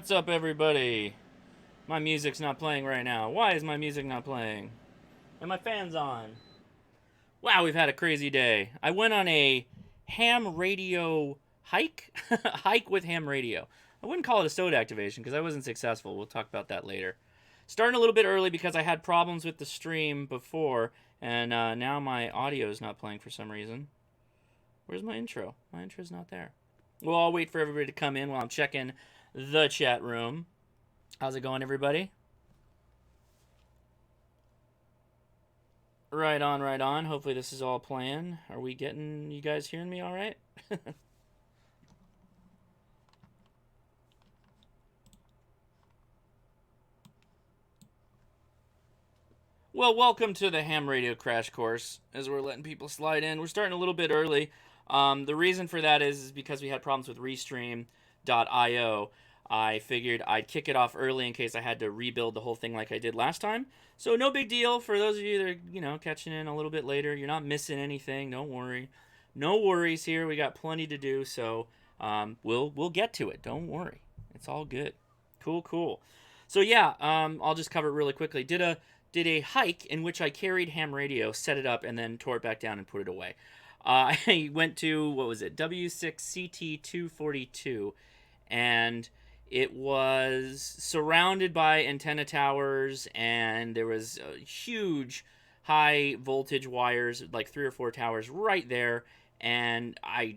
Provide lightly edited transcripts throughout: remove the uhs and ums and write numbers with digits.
What's up, everybody? My music's not playing right now. Why is my music not playing? And my fan's on. Wow, we've had a crazy day. I went on a ham radio hike. Hike with ham radio. I wouldn't call it a soda activation because I wasn't successful. We'll talk about that later. Starting a little bit early because I had problems with the stream before, and now my audio is not playing for some reason. Where's my intro? My intro's not there. Well, I'll wait for everybody to come in while I'm checking the chat room. How's it going, everybody? Right on, right on. Hopefully this is all playing. Are we getting... You guys hearing me all right? Well, welcome to the ham radio crash course, as we're letting people slide in. We're starting a little bit early. The reason for that is because we had problems with Restream.io. I figured I'd kick it off early in case I had to rebuild the whole thing like I did last time. So no big deal for those of you that are, catching in a little bit later. You're not missing anything. Don't worry. No worries here. We got plenty to do, so we'll get to it. Don't worry. It's all good. Cool. So yeah, I'll just cover it really quickly. Did a hike in which I carried ham radio, set it up, and then tore it back down and put it away. I went to, what was it, W6CT242, and it was surrounded by antenna towers, and there was huge high voltage wires, like 3 or 4 towers right there, and I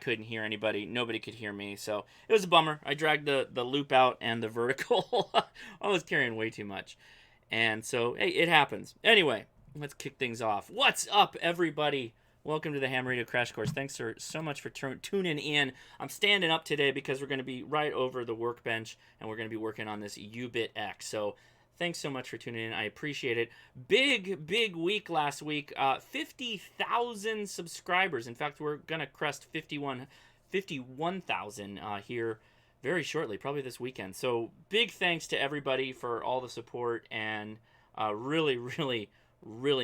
couldn't hear anybody. Nobody could hear me, so it was a bummer. I dragged the loop out and the vertical. I was carrying way too much. And so, hey, it happens. Anyway, let's kick things off. What's up, everybody? Welcome to the Ham Radio Crash Course. Thanks so much for tuning in. I'm standing up today because we're going to be right over the workbench, and we're going to be working on this uBitx. So thanks so much for tuning in. I appreciate it. Big week last week. 50,000 subscribers. In fact, we're going to crest 51,000 here very shortly, probably this weekend. So big thanks to everybody for all the support, and really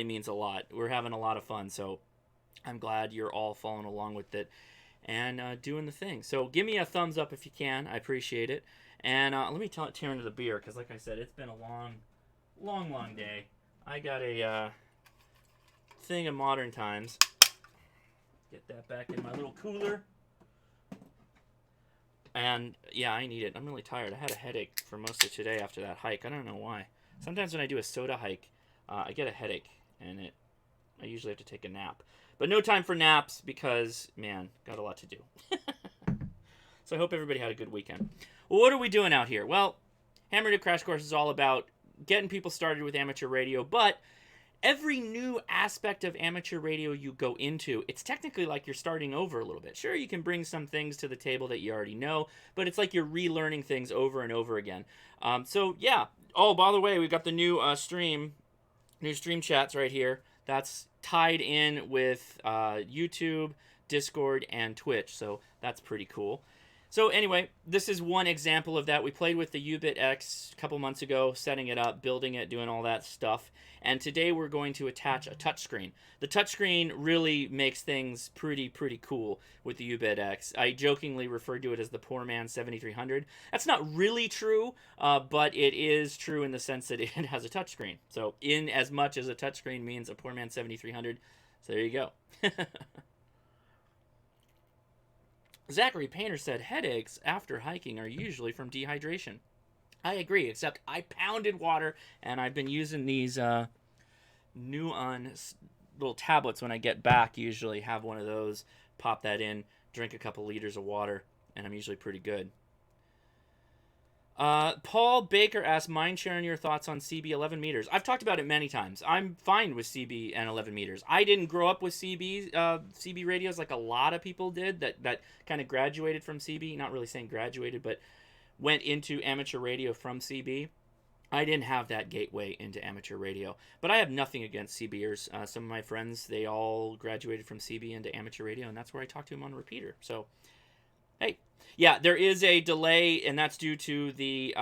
means a lot. We're having a lot of fun, so I'm glad you're all following along with it and doing the thing. So give me a thumbs up if you can. I appreciate it. And let me tear into the beer, because like I said, it's been a long day. I got a thing of modern times. Get that back in my little cooler. And yeah, I need it. I'm really tired. I had a headache for most of today after that hike. I don't know why. Sometimes when I do a soda hike, I get a headache, and I usually have to take a nap. But no time for naps because, man, got a lot to do. So I hope everybody had a good weekend. Well, what are we doing out here? Well, Ham Radio Crash Course is all about getting people started with amateur radio, but every new aspect of amateur radio you go into, it's technically like you're starting over a little bit. Sure, you can bring some things to the table that you already know, but it's like you're relearning things over and over again. So, yeah. Oh, by the way, we've got the new stream chats right here. That's tied in with YouTube, Discord, and Twitch, so that's pretty cool. So anyway, this is one example of that. We played with the uBitx a couple months ago, setting it up, building it, doing all that stuff. And today we're going to attach a touchscreen. The touchscreen really makes things pretty cool with the uBitx. I jokingly referred to it as the poor man 7300. That's not really true, but it is true in the sense that it has a touchscreen. So in as much as a touchscreen means a poor man 7300, so there you go. Zachary Painter said headaches after hiking are usually from dehydration. I agree, except I pounded water, and I've been using these Nuon little tablets when I get back. Usually have one of those, pop that in, drink a couple liters of water, and I'm usually pretty good. Paul Baker asked, mind sharing your thoughts on CB 11 meters? I've talked about it many times. I'm fine with CB and 11 meters. I didn't grow up with CB radios like a lot of people did that kind of graduated from CB. Not really saying graduated, but went into amateur radio from CB. I didn't have that gateway into amateur radio. But I have nothing against CBers. Some of my friends, they all graduated from CB into amateur radio, and that's where I talk to them on repeater. So, hey. Yeah, there is a delay, and that's due to the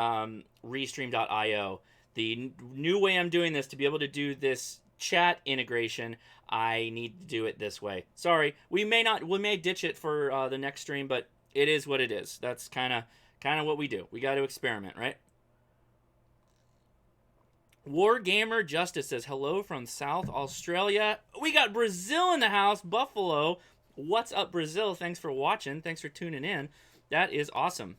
Restream.io. The new way I'm doing this, to be able to do this chat integration, I need to do it this way. Sorry, we may ditch it for the next stream, but it is what it is. That's kind of Kind of what we do. We got to experiment, right? Wargamer Justice says, hello from South Australia. We got Brazil in the house. Buffalo. What's up, Brazil? Thanks for watching. Thanks for tuning in. That is awesome.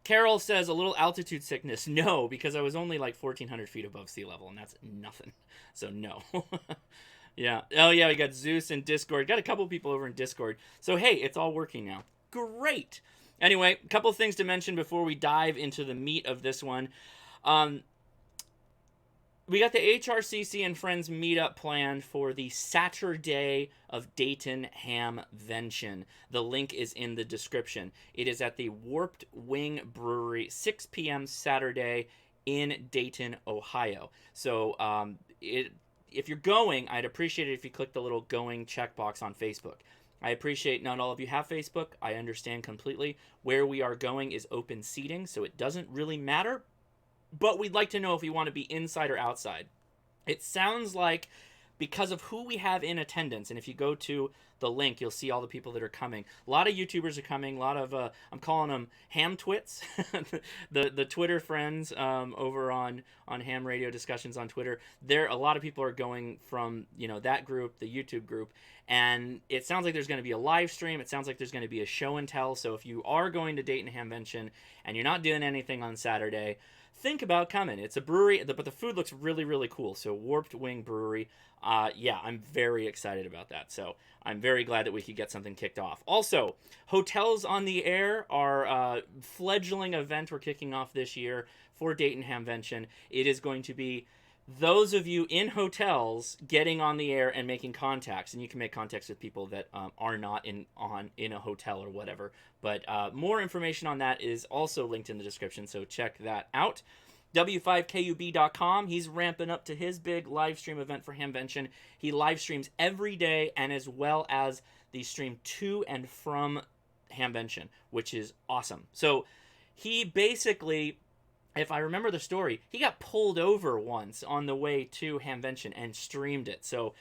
Carol says, a little altitude sickness. No, because I was only like 1,400 feet above sea level, and that's nothing. So no. Yeah. Oh, yeah, we got Zeus in Discord. Got a couple people over in Discord. So, hey, it's all working now. Great. Anyway, a couple things to mention before we dive into the meat of this one. We got the HRCC and Friends meetup planned for the Saturday of Dayton Hamvention. The link is in the description. It is at the Warped Wing Brewery, 6 p.m. Saturday in Dayton, Ohio. So if you're going, I'd appreciate it if you click the little going checkbox on Facebook. I appreciate not all of you have Facebook. I understand completely. Where we are going is open seating, so it doesn't really matter. But we'd like to know if you want to be inside or outside. It sounds like because of who we have in attendance, and if you go to the link, you'll see all the people that are coming. A lot of YouTubers are coming. A lot of, I'm calling them ham twits, the Twitter friends over on Ham Radio Discussions on Twitter. A lot of people are going from, that group, the YouTube group, and it sounds like there's going to be a live stream. It sounds like there's going to be a show and tell. So if you are going to Dayton Hamvention and you're not doing anything on Saturday, think about coming. It's a brewery, but the food looks really, really cool. So Warped Wing Brewery. Yeah, I'm very excited about that. So I'm very glad that we could get something kicked off. Also, Hotels on the Air, our fledgling event we're kicking off this year for Dayton Hamvention. It is going to be those of you in hotels getting on the air and making contacts, and you can make contacts with people that are not in a hotel or whatever. But more information on that is also linked in the description, so check that out. W5KUB.com, he's ramping up to his big live stream event for Hamvention. He live streams every day, and as well as the stream to and from Hamvention, which is awesome. So he basically, if I remember the story, he got pulled over once on the way to Hamvention and streamed it. So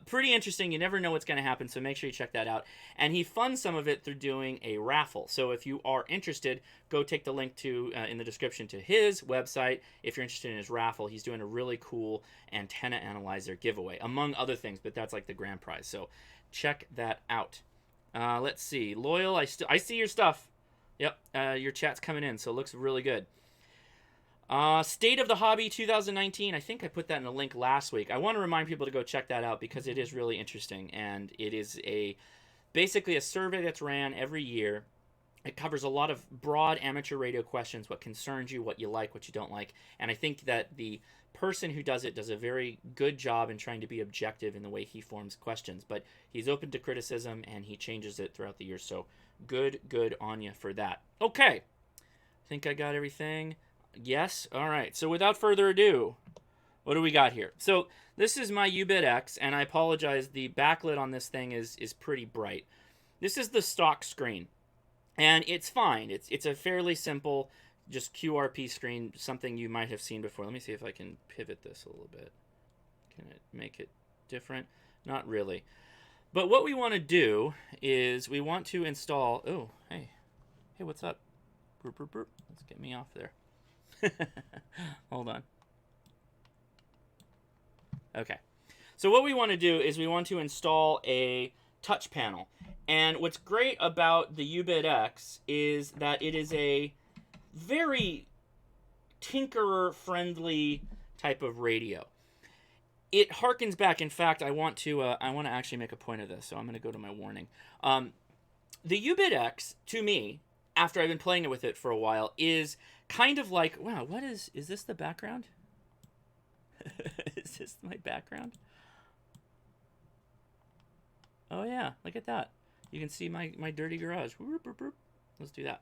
pretty interesting. You never know what's going to happen, so make sure you check that out. And he funds some of it through doing a raffle. So if you are interested, go take the link to in the description to his website. If you're interested in his raffle, he's doing a really cool antenna analyzer giveaway, among other things, but that's like the grand prize. So check that out. Let's see. Loyal, I see your stuff. Yep, your chat's coming in, so it looks really good. State of the Hobby 2019. I think I put that in a link last week. I want to remind people to go check that out because it is really interesting, and it is basically a survey that's ran every year. It covers a lot of broad amateur radio questions, what concerns you, what you like, what you don't like, and I think that the person who does it does a very good job in trying to be objective in the way he forms questions, but he's open to criticism and he changes it throughout the year, so good on you for that. Okay, I think I got everything. Yes? All right. So without further ado, what do we got here? So this is my uBitx, and I apologize, the backlit on this thing is pretty bright. This is the stock screen, and it's fine. It's a fairly simple, just QRP screen, something you might have seen before. Let me see if I can pivot this a little bit. Can it make it different? Not really. But what we want to do is we want to install... Oh, hey, what's up? Burp, burp, burp. Let's get me off there. Hold on. Okay. So what we want to do is we want to install a touch panel. And what's great about the uBitx is that it is a very tinkerer-friendly type of radio. It harkens back. In fact, I want to actually make a point of this, so I'm going to go to my warning. The uBitx, to me, after I've been playing with it for a while, is kind of like, wow, what is this the background? Is this my background? Oh yeah, look at that. You can see my dirty garage. Let's do that.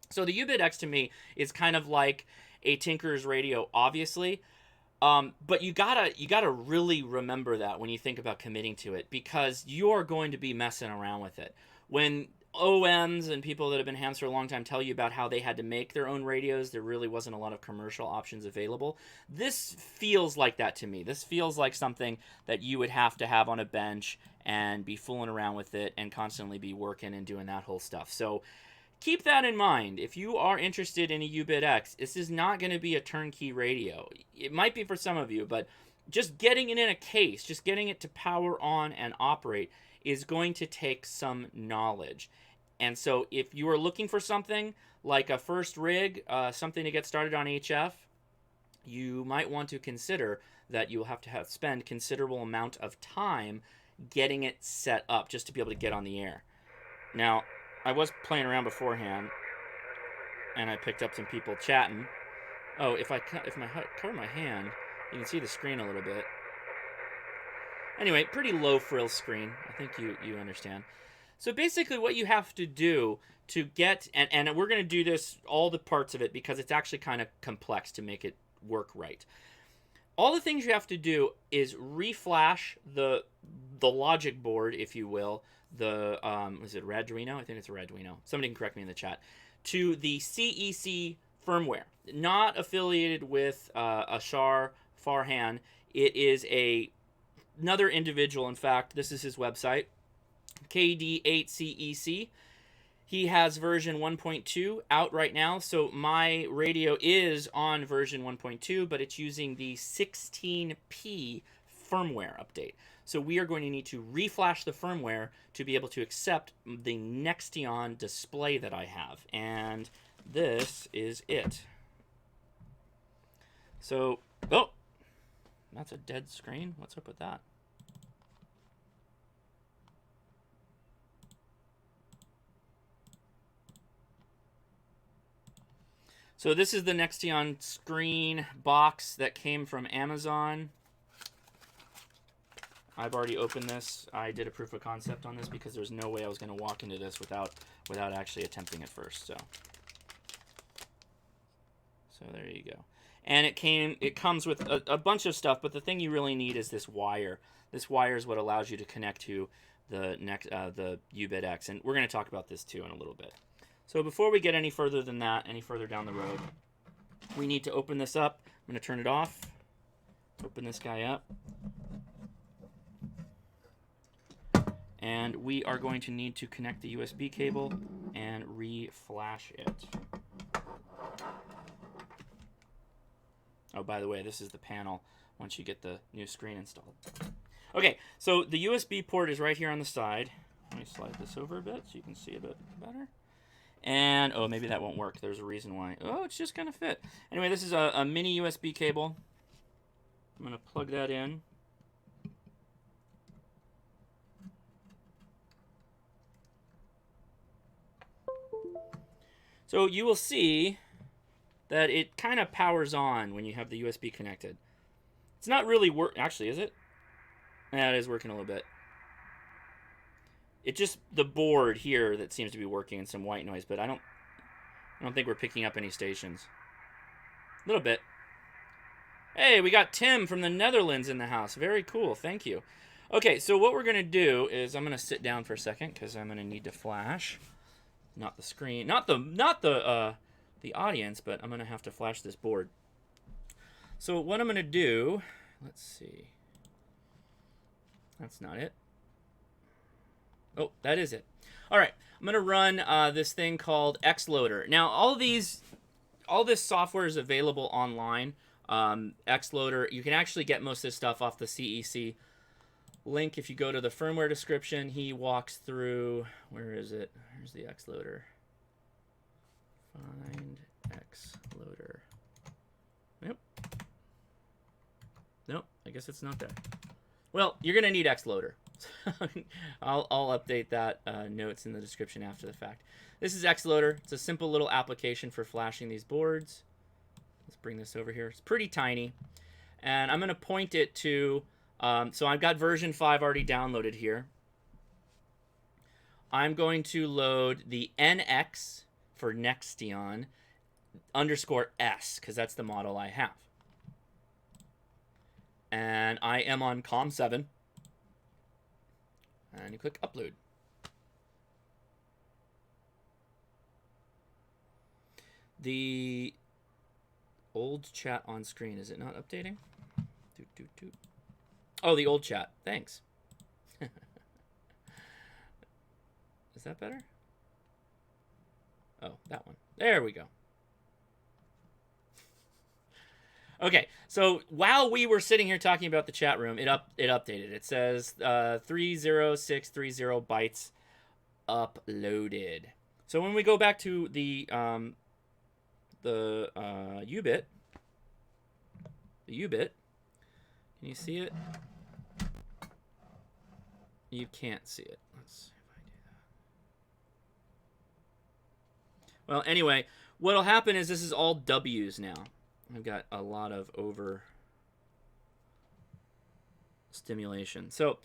So the uBitx to me is kind of like a tinkerer's radio, obviously. But you gotta really remember that when you think about committing to it, because you're going to be messing around with it. When OMs and people that have been hams for a long time tell you about how they had to make their own radios, there really wasn't a lot of commercial options available. This feels like that to me. This feels like something that you would have to have on a bench and be fooling around with it and constantly be working and doing that whole stuff. So keep that in mind. If you are interested in a uBitx, this is not going to be a turnkey radio. It might be for some of you, but just getting it in a case, just getting it to power on and operate is going to take some knowledge. And so if you are looking for something like a first rig, something to get started on HF, you might want to consider that you will have to spend considerable amount of time getting it set up just to be able to get on the air. Now, I was playing around beforehand, and I picked up some people chatting. Oh, if I cover my hand, you can see the screen a little bit. Anyway, pretty low frill screen. I think you understand. So basically what you have to do to get, and we're going to do this, all the parts of it, because it's actually kind of complex to make it work right. All the things you have to do is reflash the logic board, if you will, the, is it Arduino? I think it's a Arduino. Somebody can correct me in the chat. To the CEC Firmware. Not affiliated with Ashar Farhan. It is another individual, in fact, this is his website, KD8CEC. He has version 1.2 out right now, so my radio is on version 1.2, but it's using the 16P firmware update. So we are going to need to reflash the firmware to be able to accept the Nextion display that I have, and this is it. So, oh, that's a dead screen. What's up with that? So this is the Nextion screen box that came from Amazon. I've already opened this. I did a proof of concept on this because there's no way I was going to walk into this without actually attempting it first. So there you go. And it comes with a bunch of stuff, but the thing you really need is this wire. This wire is what allows you to connect to the uBitx, and we're going to talk about this too in a little bit. So before we get any further than that, any further down the road, we need to open this up. I'm going to turn it off. Open this guy up. And we are going to need to connect the USB cable and re-flash it. Oh, by the way, this is the panel once you get the new screen installed. Okay, so the USB port is right here on the side. Let me slide this over a bit so you can see a bit better. And, oh, maybe that won't work. There's a reason why. Oh, it's just going to fit. Anyway, this is a mini USB cable. I'm going to plug that in. So you will see that it kind of powers on when you have the USB connected. It's not really actually, is it? Yeah, it is working a little bit. It's just the board here that seems to be working and some white noise, but I don't think we're picking up any stations. A little bit. Hey, we got Tim from the Netherlands in the house. Very cool. Thank you. Okay, so what we're going to do is I'm going to sit down for a second because I'm going to need to flash. Not the screen, not the audience, but I'm going to have to flash this board. So what I'm going to do, let's see. That's not it. Oh, that is it. All right, I'm going to run this thing called Xloader. Now, all this software is available online. Xloader, you can actually get most of this stuff off the CEC link. If you go to the firmware description, he walks through, where is it? Here's the Xloader. Find Xloader. Nope. Nope, I guess it's not there. Well, you're going to need Xloader. I'll update that notes in the description after the fact. This is Xloader. It's a simple little application for flashing these boards. Let's bring this over here. It's pretty tiny. And I'm going to point it to, so I've got version 5 already downloaded here. I'm going to load the NX for Nextion _S, because that's the model I have. And I am on COM 7. And you click upload. The old chat on screen, is it not updating? Oh, the old chat. Thanks. Is that better? Oh, that one. There we go. Okay, so while we were sitting here talking about the chat room, it updated. It says 30630 bytes uploaded. So when we go back to the uBit, can you see it? You can't see it. Let's see if I do that. Well, anyway, what'll happen is this is all W's now. I've got a lot of over stimulation. So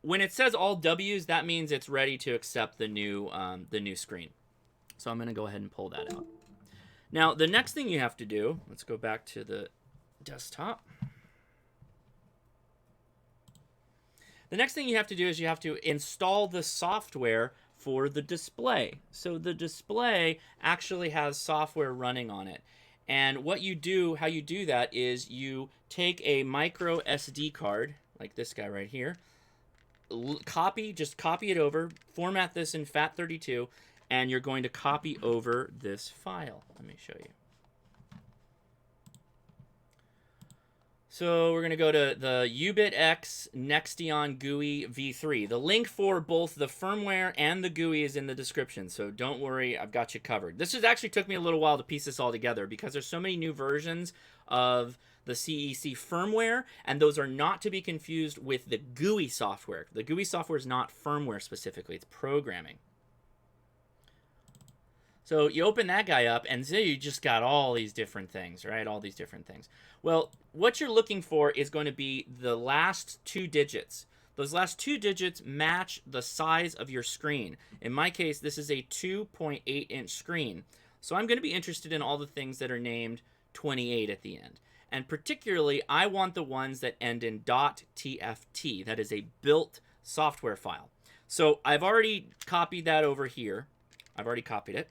when it says all W's, that means it's ready to accept the new screen. So I'm going to go ahead and pull that out. Now, the next thing you have to do, let's go back to the desktop. The next thing you have to do is you have to install the software for the display. So the display actually has software running on it. And what you do, how you do that is you take a micro SD card, like this guy right here, just copy it over, format this in FAT32, and you're going to copy over this file. Let me show you. So we're going to go to the uBitx Nextion GUI v3. The link for both the firmware and the GUI is in the description, so don't worry, I've got you covered. This actually took me a little while to piece this all together because there's so many new versions of the CEC firmware, and those are not to be confused with the GUI software. The GUI software is not firmware specifically, it's programming. So you open that guy up, and so you just got all these different things, right? All these different things. Well, what you're looking for is going to be the last 2 digits. Those last 2 digits match the size of your screen. In my case, this is a 2.8-inch screen. So I'm going to be interested in all the things that are named 28 at the end. And particularly, I want the ones that end in .tft. That is a built software file. So I've already copied that over here. I've already copied it.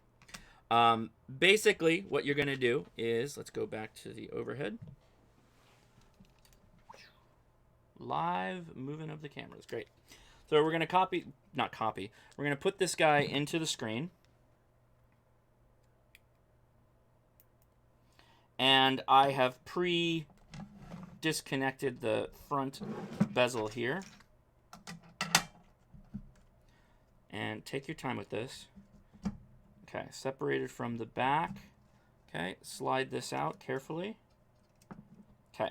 Basically, what you're going to do is, let's go back to the overhead. Live moving of the cameras. Great. So we're going to we're going to put this guy into the screen. And I have disconnected the front bezel here. And take your time with this. Okay, separated from the back. Okay, slide this out carefully. Okay.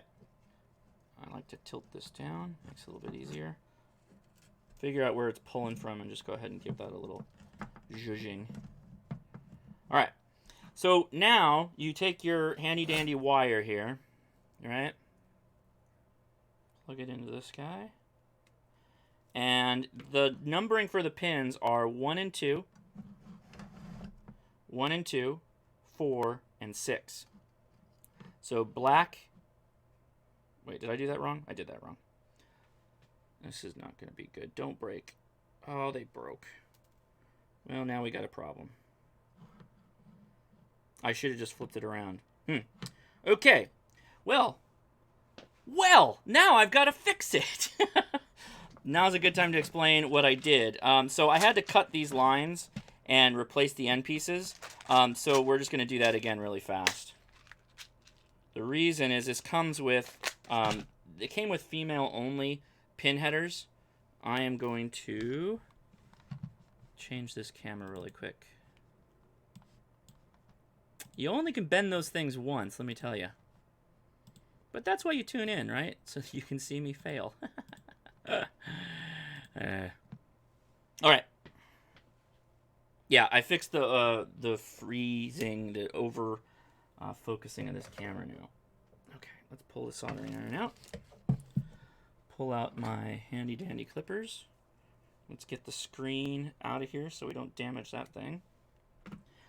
I like to tilt this down, makes it a little bit easier. Figure out where it's pulling from and just go ahead and give that a little zhuzhing. All right, so now you take your handy dandy wire here, all right? Plug it into this guy. And the numbering for the pins are 1 and 2. 1 and 2, 4, and 6. So black. Wait, did I do that wrong? I did that wrong. This is not going to be good. Don't break. Oh, they broke. Well, now we got a problem. I should have just flipped it around. Okay. Well, now I've got to fix it. Now's a good time to explain what I did. So I had to cut these lines and replace the end pieces. So we're just going to do that again really fast. The reason is this comes with, it came with female only pin headers. I am going to change this camera really quick. You only can bend those things once, let me tell you. But that's why you tune in, right? So you can see me fail. All right. Yeah, I fixed the freezing, the over focusing of this camera now. Okay, let's pull the soldering iron out. Pull out my handy dandy clippers. Let's get the screen out of here so we don't damage that thing.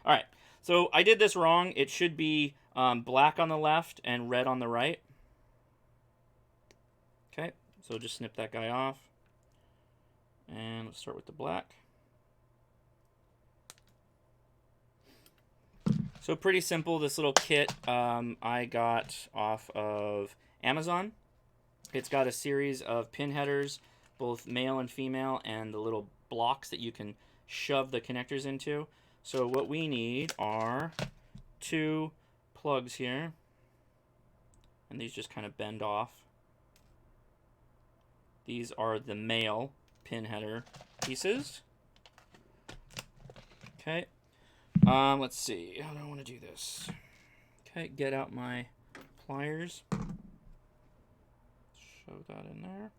All right, so I did this wrong. It should be black on the left and red on the right. Okay, so just snip that guy off. And let's start with the black. So pretty simple, this little kit I got off of Amazon. It's got a series of pin headers, both male and female, and the little blocks that you can shove the connectors into. So what we need are 2 plugs here. And these just kind of bend off. These are the male pin header pieces. Okay. Let's see. How do I want to do this? Okay, get out my pliers. Shove that in there.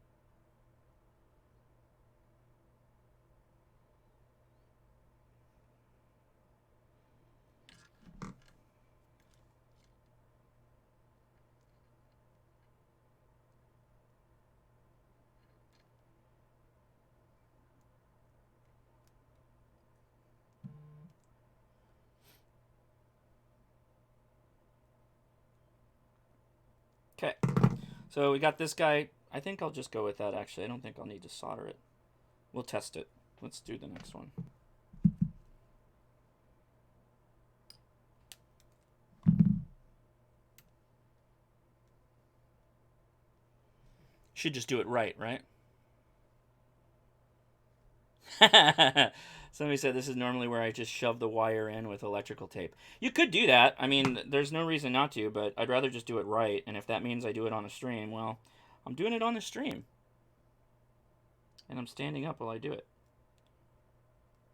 Okay, so we got this guy. I think I'll just go with that, actually. I don't think I'll need to solder it. We'll test it. Let's do the next one. Should just do it right? Somebody said this is normally where I just shove the wire in with electrical tape. You could do that. I mean, there's no reason not to, but I'd rather just do it right. And if that means I do it on a stream, well, I'm doing it on the stream. And I'm standing up while I do it.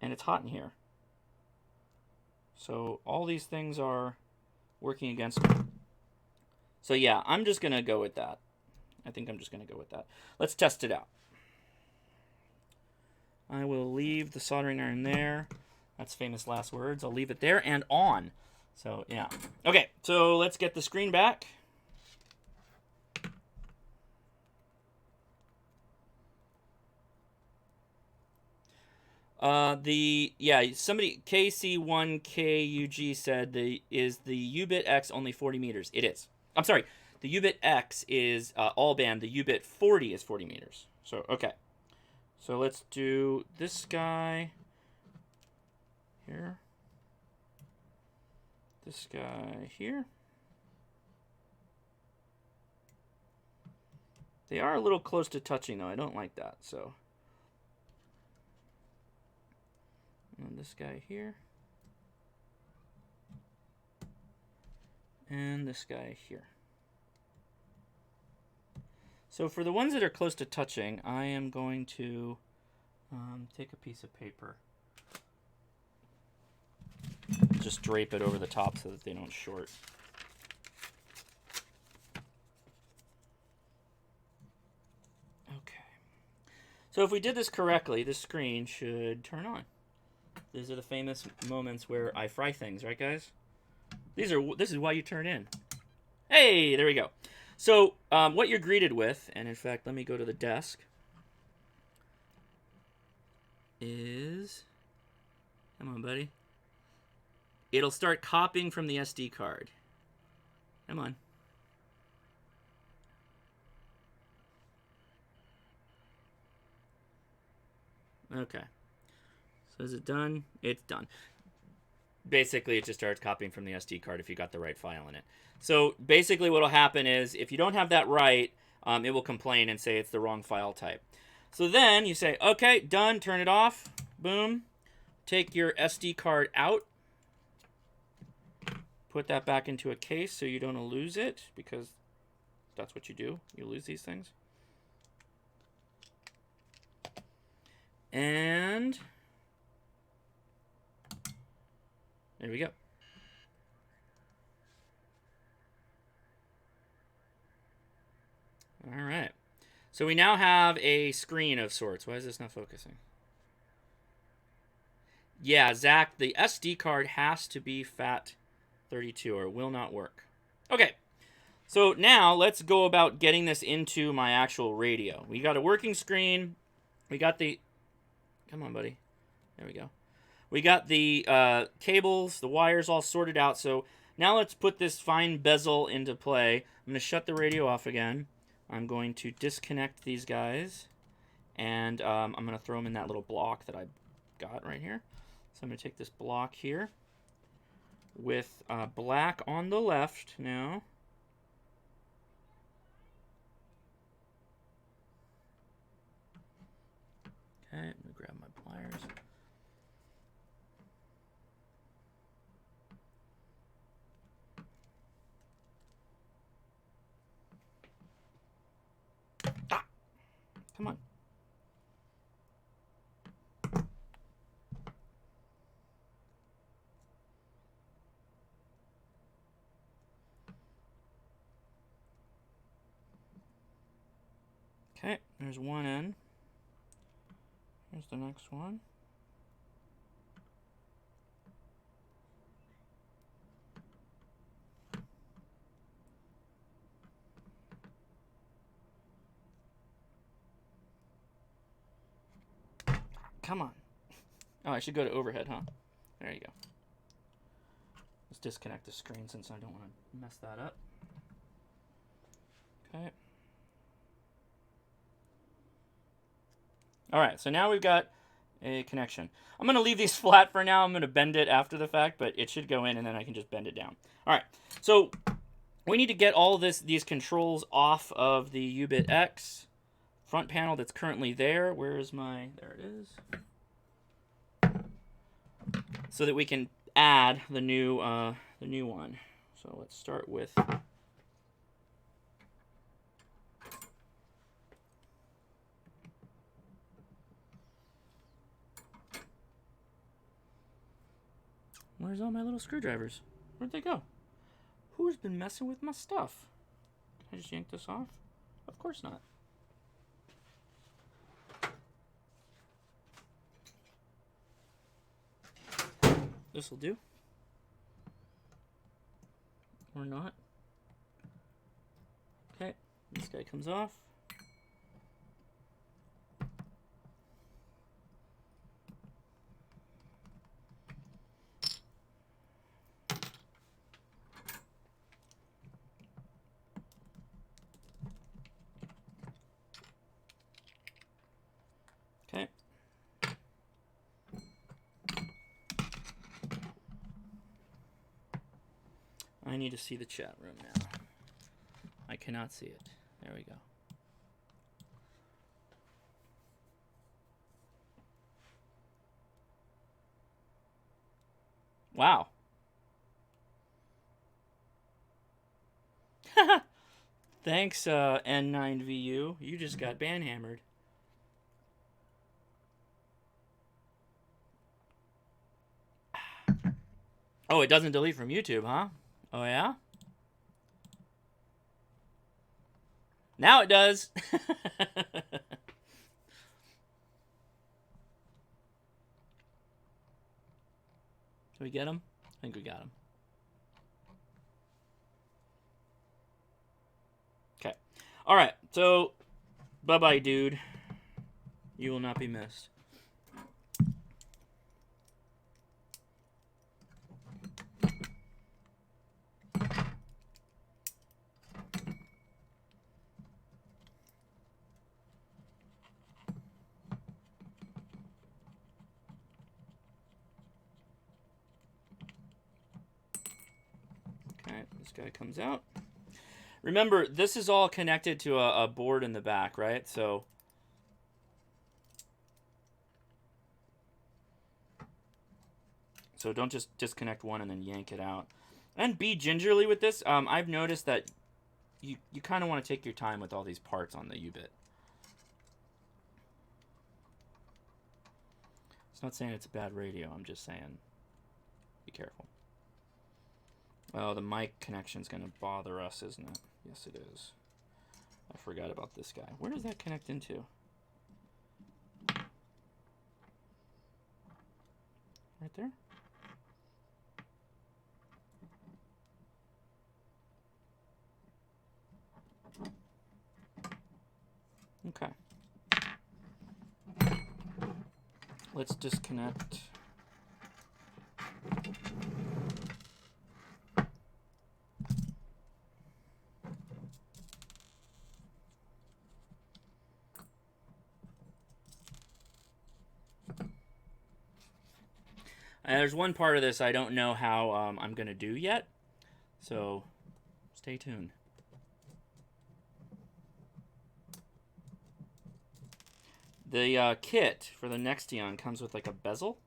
And it's hot in here. So all these things are working against me. So yeah, I'm just going to go with that. I think I'm just going to go with that. Let's test it out. I will leave the soldering iron there. That's famous last words. I'll leave it there and on. So, yeah. Okay, so let's get the screen back. Somebody, KC1KUG said is the uBitx only 40 meters. It is. I'm sorry. The uBitx is all band. The uBit 40 is 40 meters. So, okay. So let's do this guy here. This guy here. They are a little close to touching, though. I don't like that, so. And this guy here. And this guy here. So for the ones that are close to touching, I am going to take a piece of paper. Just drape it over the top so that they don't short. Okay. So if we did this correctly, this screen should turn on. These are the famous moments where I fry things, right, guys? This is why you turn in. Hey, there we go. So what you're greeted with, and in fact, let me go to the desk, is, come on, buddy. It'll start copying from the SD card. Come on. Okay. So is it done? It's done. Basically, it just starts copying from the SD card if you got the right file in it. So basically what will happen is if you don't have that right, it will complain and say it's the wrong file type. So then you say, okay, done, turn it off. Boom. Take your SD card out. Put that back into a case so you don't lose it, because that's what you do. You lose these things. And there we go. All right. So we now have a screen of sorts. Why is this not focusing? Yeah, Zach, the SD card has to be FAT32 or it will not work. Okay. So now let's go about getting this into my actual radio. We got a working screen. We got the... Come on, buddy. There we go. We got the cables, the wires all sorted out. So now let's put this fine bezel into play. I'm going to shut the radio off again. I'm going to disconnect these guys. And I'm going to throw them in that little block that I got right here. So I'm going to take this block here with black on the left now. Okay, I'm going to grab my pliers. Come on. Okay, there's one in. Here's the next one. Come on. Oh, I should go to overhead, huh? There you go. Let's disconnect the screen since I don't want to mess that up. Okay. All right, so now we've got a connection. I'm going to leave these flat for now. I'm going to bend it after the fact, but it should go in, and then I can just bend it down. All right, so we need to get all these controls off of the uBitx front panel that's currently there. Where is my... There it is. So that we can add the new one. So let's start with... Where's all my little screwdrivers? Where'd they go? Who's been messing with my stuff? Can I just yank this off? Of course not. This'll do. Or not. Okay, this guy comes off. Okay. I need to see the chat room now. I cannot see it. There we go. Wow. Thanks, N9VU. You just got banhammered. Oh, it doesn't delete from YouTube, huh? Oh, yeah? Now it does. Did we get him? I think we got him. Okay. All right. So, bye-bye, dude. You will not be missed. This guy comes out. Remember, this is all connected to a board in the back, right? So don't just disconnect one and then yank it out. And be gingerly with this. I've noticed that you kind of want to take your time with all these parts on the uBit. It's not saying it's a bad radio. I'm just saying be careful. Oh, the mic connection's going to bother us, isn't it? Yes, it is. I forgot about this guy. Where does that connect into? Right there? Okay. Let's disconnect. There's one part of this I don't know how I'm going to do yet, so stay tuned. The kit for the Nextion comes with like a bezel.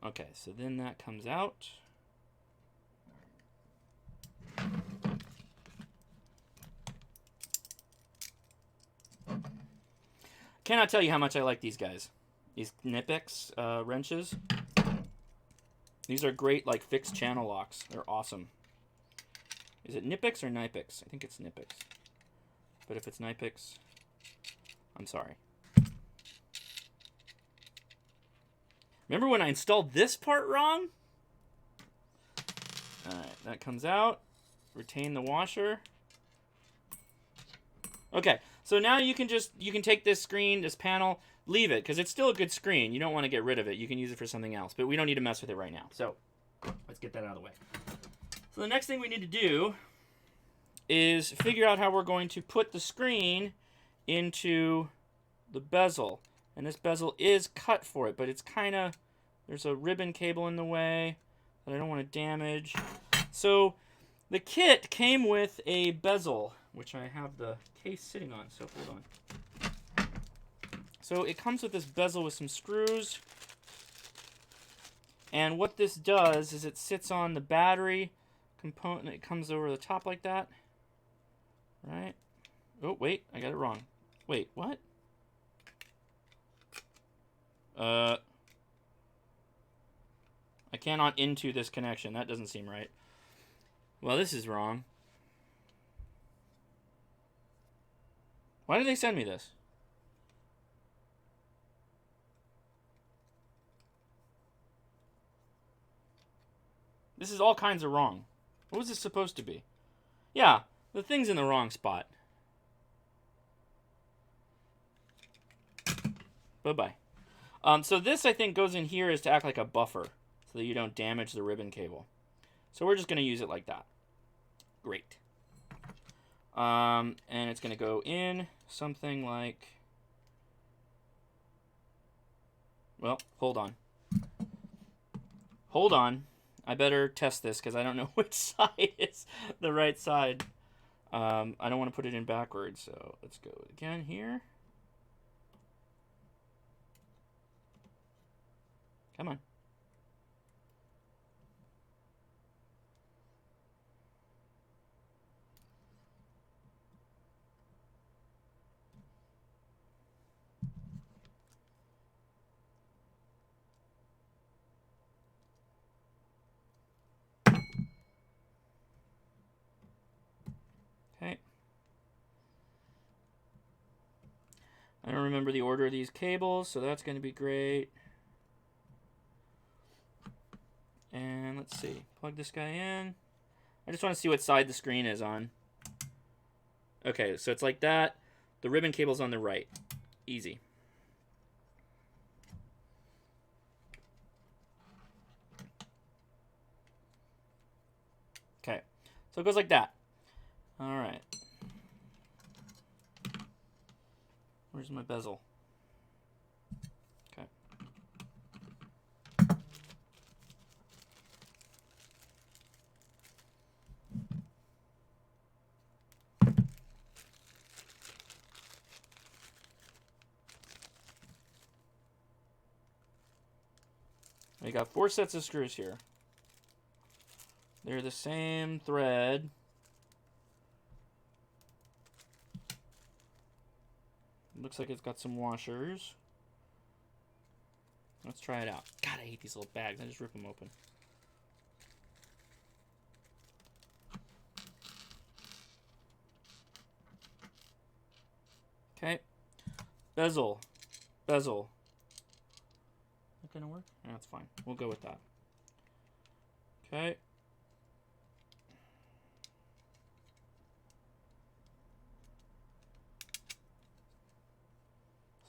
Okay, so then that comes out. Cannot tell you how much I like these guys. These uBitx wrenches. These are great, like, fixed channel locks. They're awesome. Is it uBitx or uBitx? I think it's uBitx. But if it's uBitx, I'm sorry. Remember when I installed this part wrong? Alright, that comes out. Retain the washer. Okay, so now you can take this screen, this panel, leave it, because it's still a good screen. You don't want to get rid of it. You can use it for something else, but we don't need to mess with it right now. So let's get that out of the way. So the next thing we need to do is figure out how we're going to put the screen into the bezel. And this bezel is cut for it, but it's kind of, there's a ribbon cable in the way that I don't want to damage. So the kit came with a bezel, which I have the case sitting on, so hold on. So it comes with this bezel with some screws. And what this does is it sits on the battery component. It comes over the top like that. Right? Oh, wait, I got it wrong. Wait, what? I cannot into this connection. That doesn't seem right. Well, this is wrong. Why did they send me this? This is all kinds of wrong. What was this supposed to be? Yeah, the thing's in the wrong spot. Bye-bye. So this, I think, goes in here is to act like a buffer so that you don't damage the ribbon cable. So we're just going to use it like that. Great. And it's going to go in something like... Well, hold on. Hold on. I better test this because I don't know which side is the right side. I don't want to put it in backwards, so let's go again here. Come on. Okay. I don't remember the order of these cables, so that's going to be great. And let's see. Plug this guy in. I just want to see what side the screen is on. Okay, so it's like that. The ribbon cable's on the right. Easy. Okay, so it goes like that. All right. Where's my bezel? Okay. We got 4 sets of screws here. They're the same thread. Looks like it's got some washers. Let's try it out. God, I hate these little bags. I just rip them open. Okay. Bezel. Bezel. Is that gonna work? Yeah, that's fine. We'll go with that. Okay.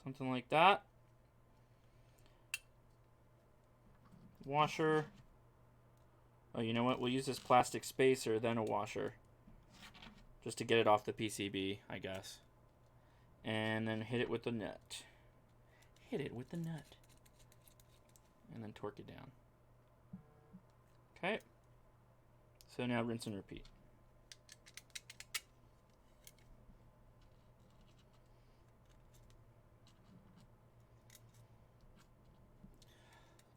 Something like that. Washer. Oh, you know what? We'll use this plastic spacer, then a washer. Just to get it off the PCB, I guess. And then hit it with the nut. Hit it with the nut. And then torque it down. Okay. So now rinse and repeat.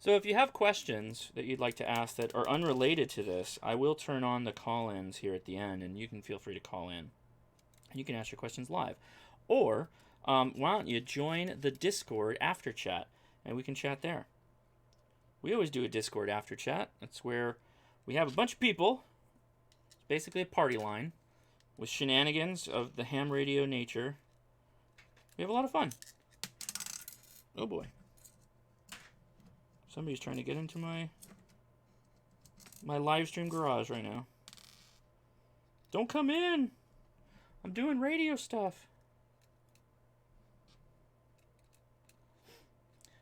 So if you have questions that you'd like to ask that are unrelated to this, I will turn on the call-ins here at the end, and you can feel free to call in. You can ask your questions live. Or why don't you join the Discord after chat, and we can chat there. We always do a Discord after chat. That's where we have a bunch of people. It's basically a party line with shenanigans of the ham radio nature. We have a lot of fun. Oh boy. Somebody's trying to get into my live stream garage right now. Don't come in. I'm doing radio stuff.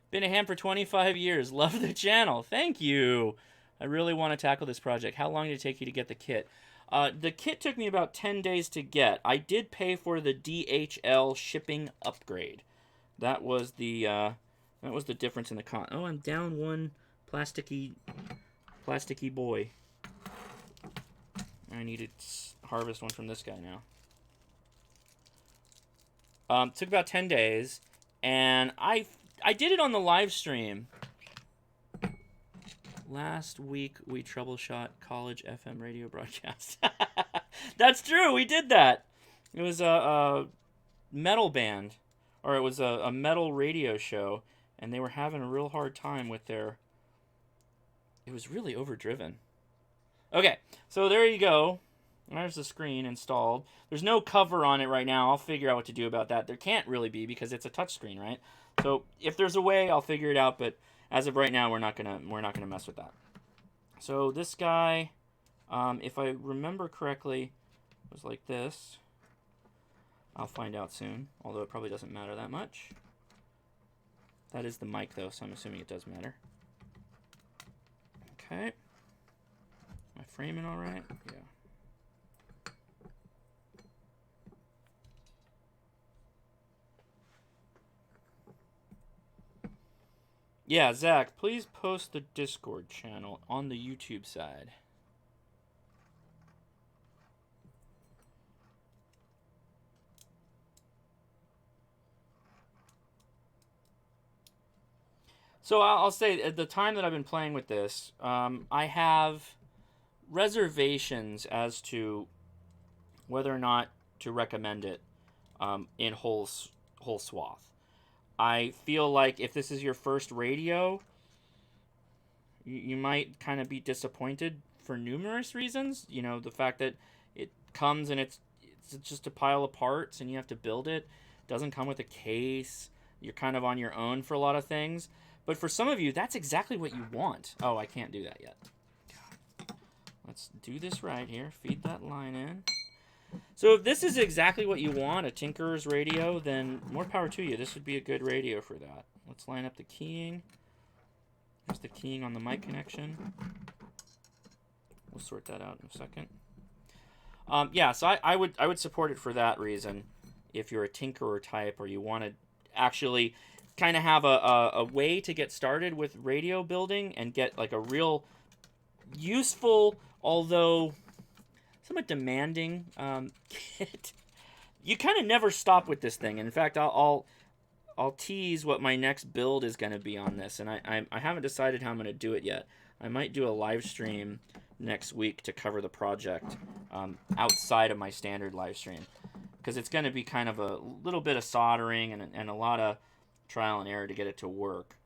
Been a ham for 25 years. Love the channel. Thank you. I really want to tackle this project. How long did it take you to get the kit? The kit took me about 10 days to get. I did pay for the DHL shipping upgrade. That was the difference in the cost. Oh, I'm down one plasticky boy. I need to harvest one from this guy now. Took about 10 days, and I did it on the live stream. Last week we troubleshot college FM radio broadcast. That's true, we did that. It was a metal band, or it was a metal radio show, and they were having a real hard time with their... It was really overdriven. Okay, so there you go. There's the screen installed. There's no cover on it right now. I'll figure out what to do about that. There can't really be because it's a touchscreen, right? So if there's a way, I'll figure it out. But as of right now, we're not gonna mess with that. So this guy, if I remember correctly, was like this. I'll find out soon, although it probably doesn't matter that much. That is the mic, though, so I'm assuming it does matter. Okay. Am I framing all right? Yeah. Yeah, Zach, please post the Discord channel on the YouTube side. So I'll say, at the time that I've been playing with this, I have reservations as to whether or not to recommend it in whole swath. I feel like if this is your first radio, you might kind of be disappointed for numerous reasons. You know, the fact that it comes and it's just a pile of parts and you have to build it. It doesn't come with a case. You're kind of on your own for a lot of things. But for some of you, that's exactly what you want. Oh, I can't do that yet. God. Let's do this right here. Feed that line in. So if this is exactly what you want, a Tinkerer's radio, then more power to you. This would be a good radio for that. Let's line up the keying. Here's the keying on the mic connection. We'll sort that out in a second. Yeah, so I would support it for that reason. If you're a Tinkerer type or you want to actually kind of have a way to get started with radio building and get like a real useful, although somewhat demanding kit. You kind of never stop with this thing. In fact, I'll tease what my next build is going to be on this, and I haven't decided how I'm going to do it yet. I might do a live stream next week to cover the project outside of my standard live stream, because it's going to be kind of a little bit of soldering and a lot of trial and error to get it to work.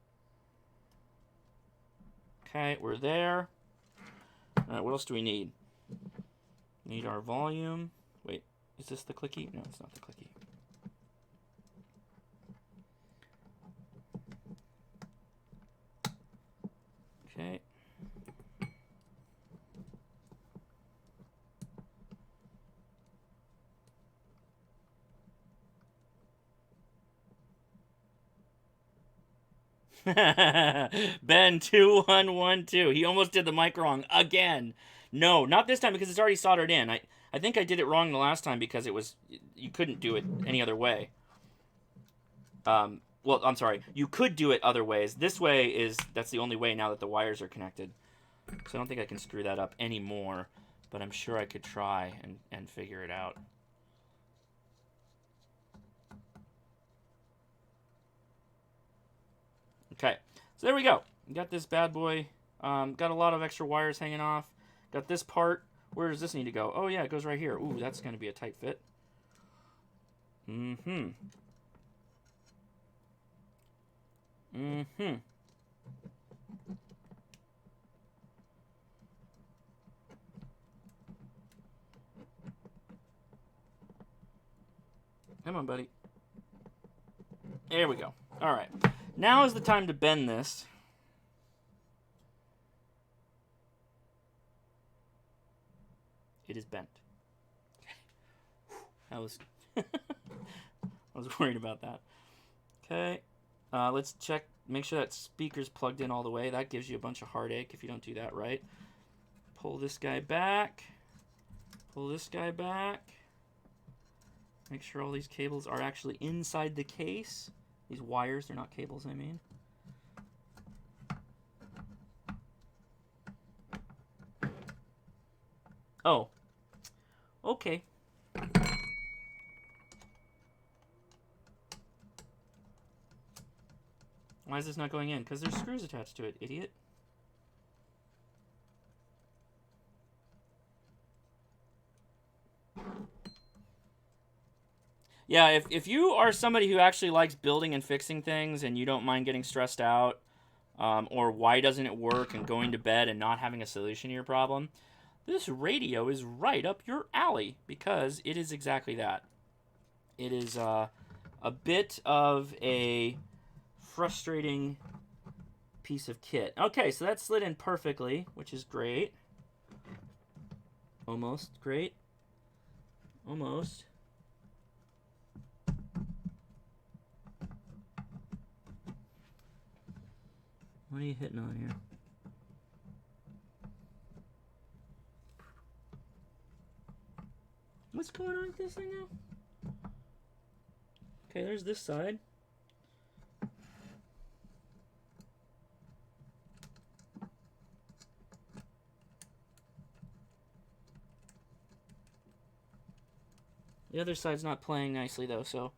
Okay, we're there. All right, what else do we need? Need our volume. Wait, is this the clicky? No, it's not the clicky. Okay. Ben 2112. He almost did the mic wrong again. No, not this time because it's already soldered in. I think I did it wrong the last time because it was, you couldn't do it any other way. Well, I'm sorry. You could do it other ways. This way that's the only way now that the wires are connected. So I don't think I can screw that up anymore, but I'm sure I could try and figure it out. Okay, so there we go. We got this bad boy. Got a lot of extra wires hanging off. Got this part. Where does this need to go? Oh, yeah, it goes right here. Ooh, that's going to be a tight fit. Mm-hmm. Mm-hmm. Come on, buddy. There we go. All right. Now is the time to bend this. It is bent. That was... I was worried about that. Okay. Let's check. Make sure that speaker's plugged in all the way. That gives you a bunch of heartache if you don't do that right. Pull this guy back. Pull this guy back. Make sure all these cables are actually inside the case. These wires, they're not cables, I mean. Oh. Okay. Why is this not going in? Because there's screws attached to it, idiot. Yeah, if you are somebody who actually likes building and fixing things and you don't mind getting stressed out, or why doesn't it work and going to bed and not having a solution to your problem, this radio is right up your alley because it is exactly that. It is a bit of a frustrating piece of kit. Okay, so that slid in perfectly, which is great. Almost great. Almost. What are you hitting on here? What's going on with this thing now? Okay, there's this side. The other side's not playing nicely though, so...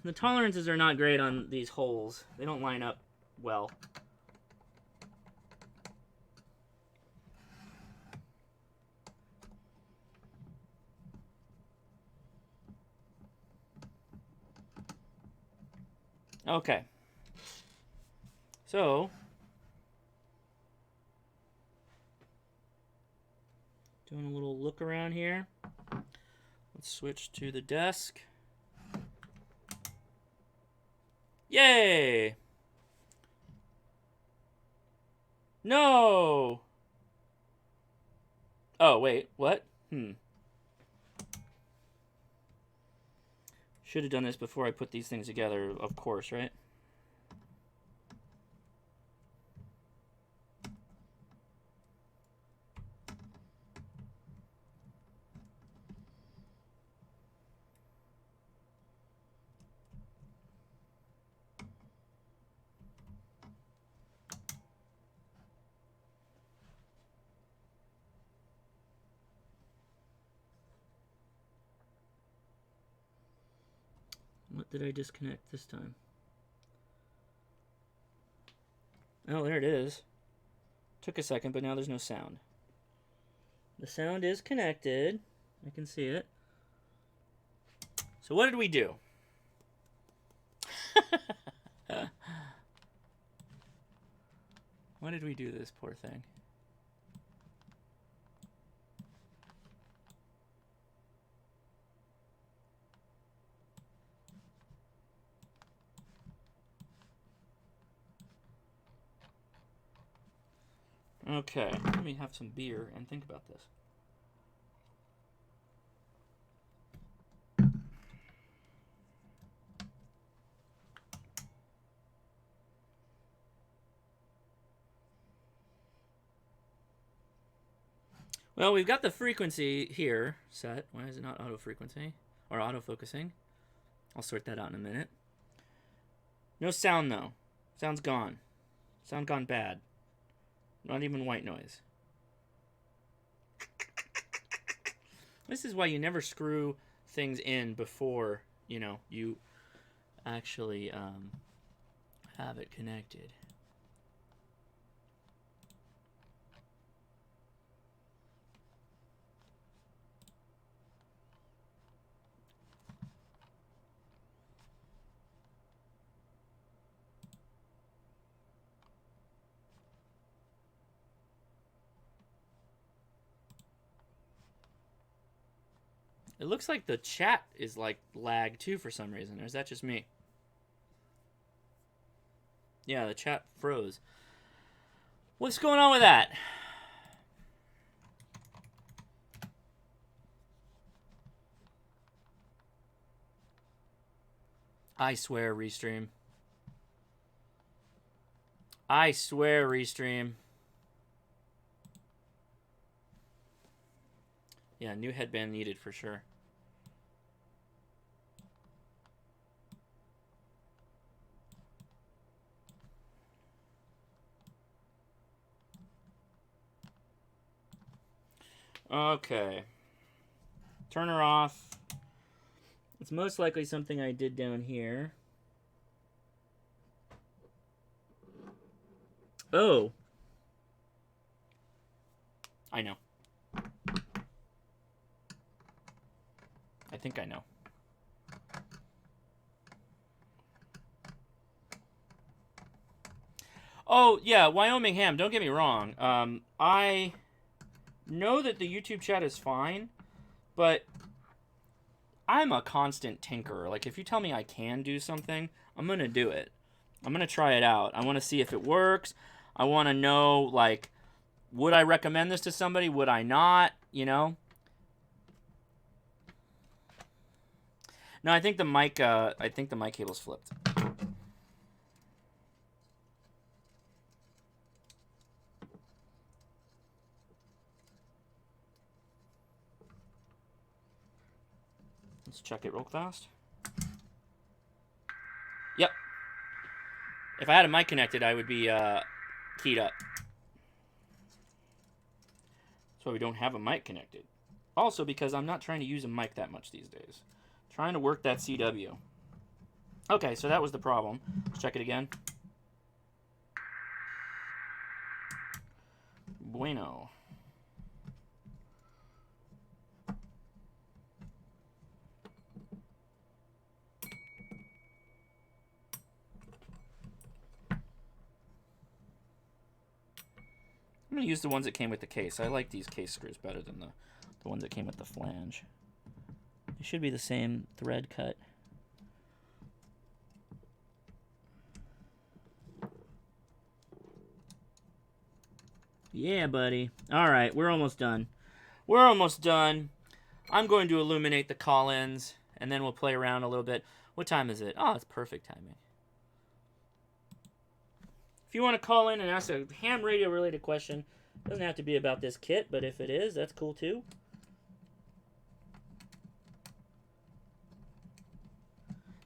the tolerances are not great on these holes. They don't line up well. Okay. So, doing a little look around here. Let's switch to the desk. Yay! No! Oh, wait, what? Should have done this before I put these things together, of course, right? What did I disconnect this time? Oh, there it is. Took a second, but now there's no sound. The sound is connected. I can see it. So what did we do? What did we do to this poor thing? Okay, let me have some beer and think about this. Well, we've got the frequency here set. Why is it not auto frequency or autofocusing? I'll sort that out in a minute. No sound though. Sound's gone. Sound gone bad. Not even white noise. This is why you never screw things in before you know, you actually have it connected. It looks like the chat is like lag too for some reason. Or is that just me? Yeah, the chat froze. What's going on with that? I swear, Restream. I swear, Restream. Yeah, new headband needed for sure. Okay. Turn her off. It's most likely something I did down here. Oh. I know. I think I know. Oh, yeah, Wyoming Ham, don't get me wrong. I know that the YouTube chat is fine, but I'm a constant tinkerer. Like, if you tell me I can do something, I'm going to do it. I'm going to try it out. I want to see if it works. I want to know, like, would I recommend this to somebody? Would I not? You know? No, I think the mic cable's flipped. Let's check it real fast. Yep. If I had a mic connected, I would be keyed up. That's why we don't have a mic connected. Also because I'm not trying to use a mic that much these days. I'm trying to work that CW. Okay, so that was the problem. Let's check it again. Bueno. I'm going to use the ones that came with the case. I like these case screws better than the ones that came with the flange. They should be the same thread cut. Yeah, buddy. All right, we're almost done. We're almost done. I'm going to illuminate the call-ins, and then we'll play around a little bit. What time is it? Oh, it's perfect timing. If you want to call in and ask a ham radio related question, it doesn't have to be about this kit, but if it is, that's cool too.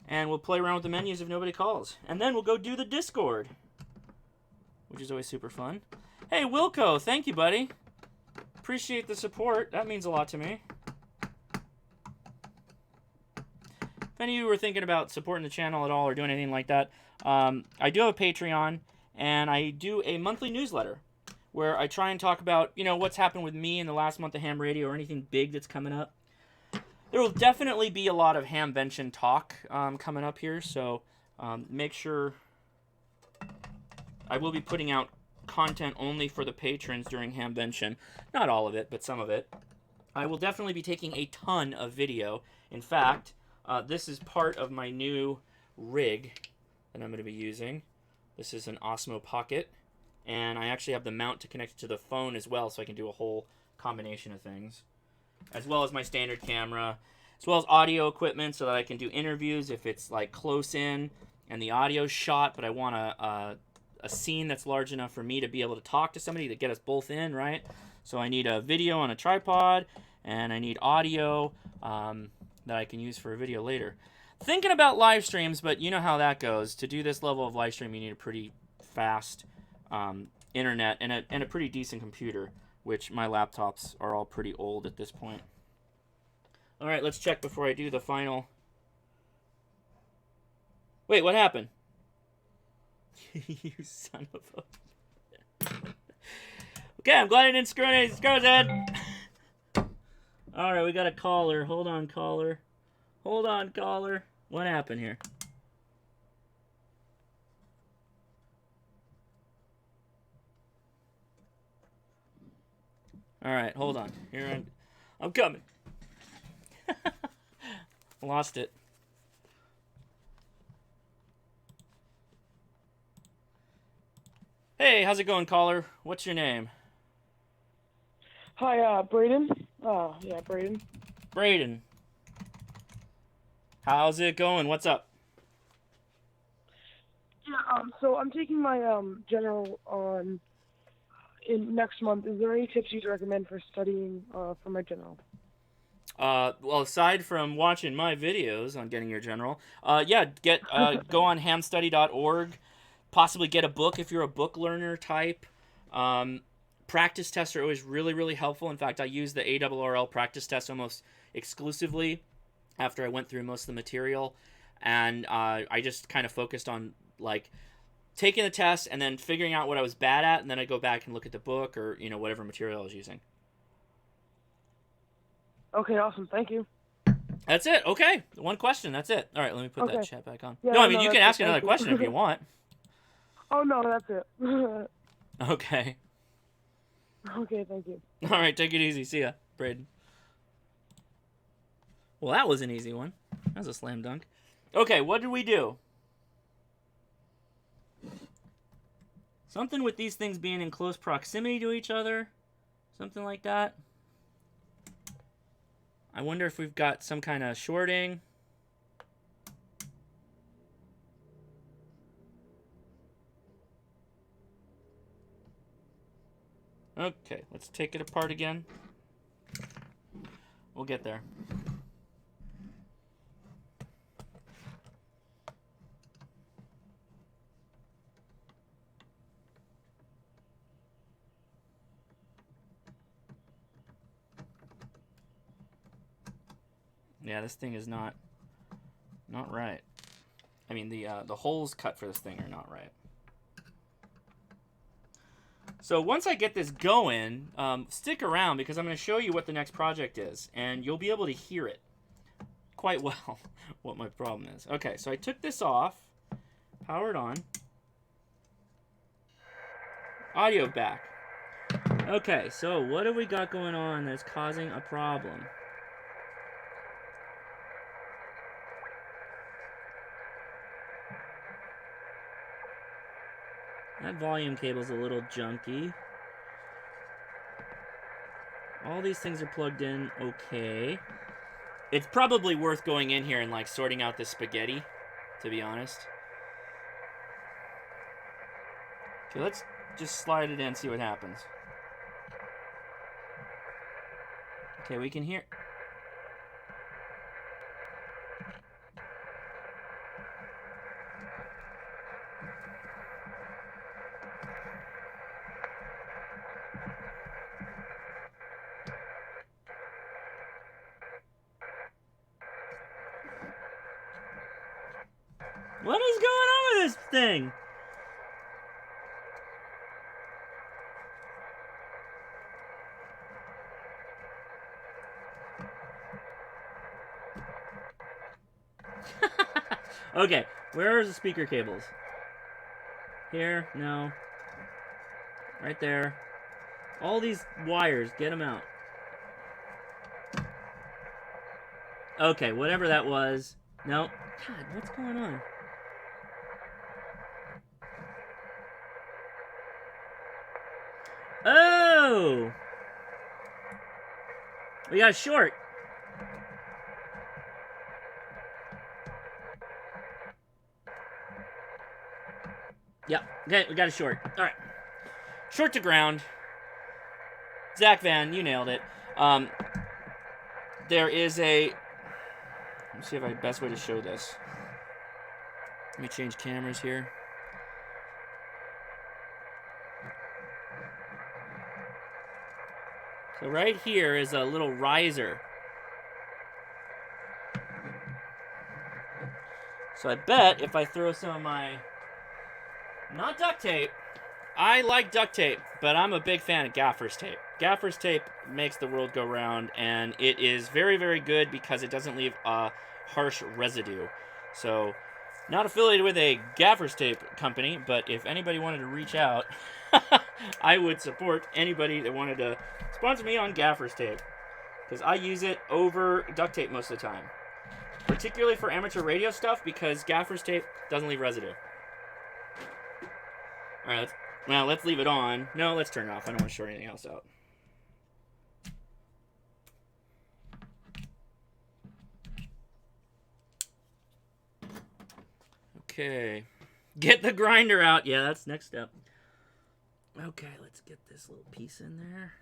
And we'll play around with the menus if nobody calls. And then we'll go do the Discord, which is always super fun. Hey, Wilco, thank you, buddy. Appreciate the support. That means a lot to me. If any of you were thinking about supporting the channel at all or doing anything like that, I do have a Patreon. And I do a monthly newsletter where I try and talk about, you know, what's happened with me in the last month of ham radio or anything big that's coming up. There will definitely be a lot of Hamvention talk coming up here, so make sure I will be putting out content only for the patrons during Hamvention. Not all of it, but some of it. I will definitely be taking a ton of video. In fact, this is part of my new rig that I'm going to be using. This is an Osmo Pocket, and I actually have the mount to connect it to the phone as well, so I can do a whole combination of things, as well as my standard camera, as well as audio equipment so that I can do interviews if it's like close in and the audio's shot, but I want a scene that's large enough for me to be able to talk to somebody to get us both in, right? So I need a video on a tripod, and I need audio that I can use for a video later. Thinking about live streams, but you know how that goes. To do this level of live stream, you need a pretty fast internet and a pretty decent computer, which my laptops are all pretty old at this point. All right, let's check before I do the final Wait, what happened? You son of a... Okay, I'm glad I didn't screw any screws in. Alright, we got a caller. Hold on, caller. Hold on, caller. What happened here? Alright, hold on. Here I'm coming. Lost it. Hey, how's it going, caller? What's your name? Hi, Braden. Yeah, Braden. Braden. How's it going? What's up? Yeah, so I'm taking my, general on in next month. Is there any tips you'd recommend for studying, for my general? Well, aside from watching my videos on getting your general, yeah, go on hamstudy.org, possibly get a book if you're a book learner type. Practice tests are always really, really helpful. In fact, I use the ARRL practice test almost exclusively after I went through most of the material, and I just kind of focused on, like, taking the test and then figuring out what I was bad at, and then I go back and look at the book or, you know, whatever material I was using. Okay, awesome. Thank you. That's it. Okay. One question. That's it. All right, let me put that chat back on. Yeah, no, I mean, you can ask it. another question if you want. Oh, no, that's it. Okay. Okay, thank you. All right, take it easy. See ya, Braden. Well, that was an easy one. That was a slam dunk. Okay, what did we do? Something with these things being in close proximity to each other. Something like that. I wonder if we've got some kind of shorting. Okay, let's take it apart again. We'll get there. Yeah, this thing is not right. I mean, the holes cut for this thing are not right. So once I get this going, stick around because I'm going to show you what the next project is, and you'll be able to hear it quite well, what my problem is. Okay, so I took this off, powered on, audio back. Okay, so what have we got going on that's causing a problem? That volume cable's a little junky. All these things are plugged in okay. It's probably worth going in here and, like, sorting out this spaghetti, to be honest. Okay, let's just slide it in, see what happens. Okay, we can hear... What is going on with this thing? Okay, where are the speaker cables? Here? No. Right there. All these wires, get them out. Okay, whatever that was. No. God, what's going on? Oh! We got a short. Yep. Okay, we got a short. All right. Short to ground. Zach Van, you nailed it. There is a... Let me see if I have the best way to show this. Let me change cameras here. So right here is a little riser. So I bet if I throw some of my, not duct tape, I like duct tape, but I'm a big fan of gaffer's tape. Gaffer's tape makes the world go round, and it is very, very good because it doesn't leave a harsh residue. So, not affiliated with a gaffer's tape company, but if anybody wanted to reach out, I would support anybody that wanted to sponsor me on gaffer's tape, because I use it over duct tape most of the time, particularly for amateur radio stuff, because gaffer's tape doesn't leave residue. All right, let's leave it on. No, let's turn it off. I don't want to short anything else out. Okay. Get the grinder out. Yeah, that's next step. Okay, let's get this little piece in there.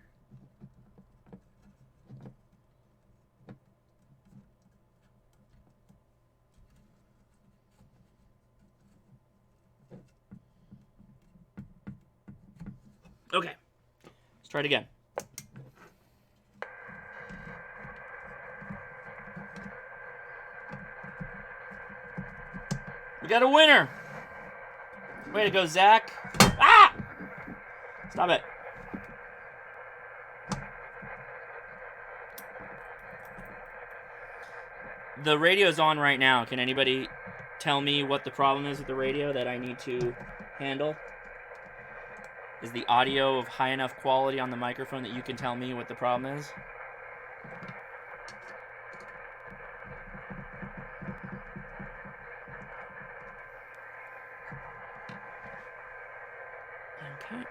Okay. Let's try it again. We got a winner. Way to go, Zach. Ah! Stop it. The radio's on right now. Can anybody tell me what the problem is with the radio that I need to handle? Is the audio of high enough quality on the microphone that you can tell me what the problem is? Okay.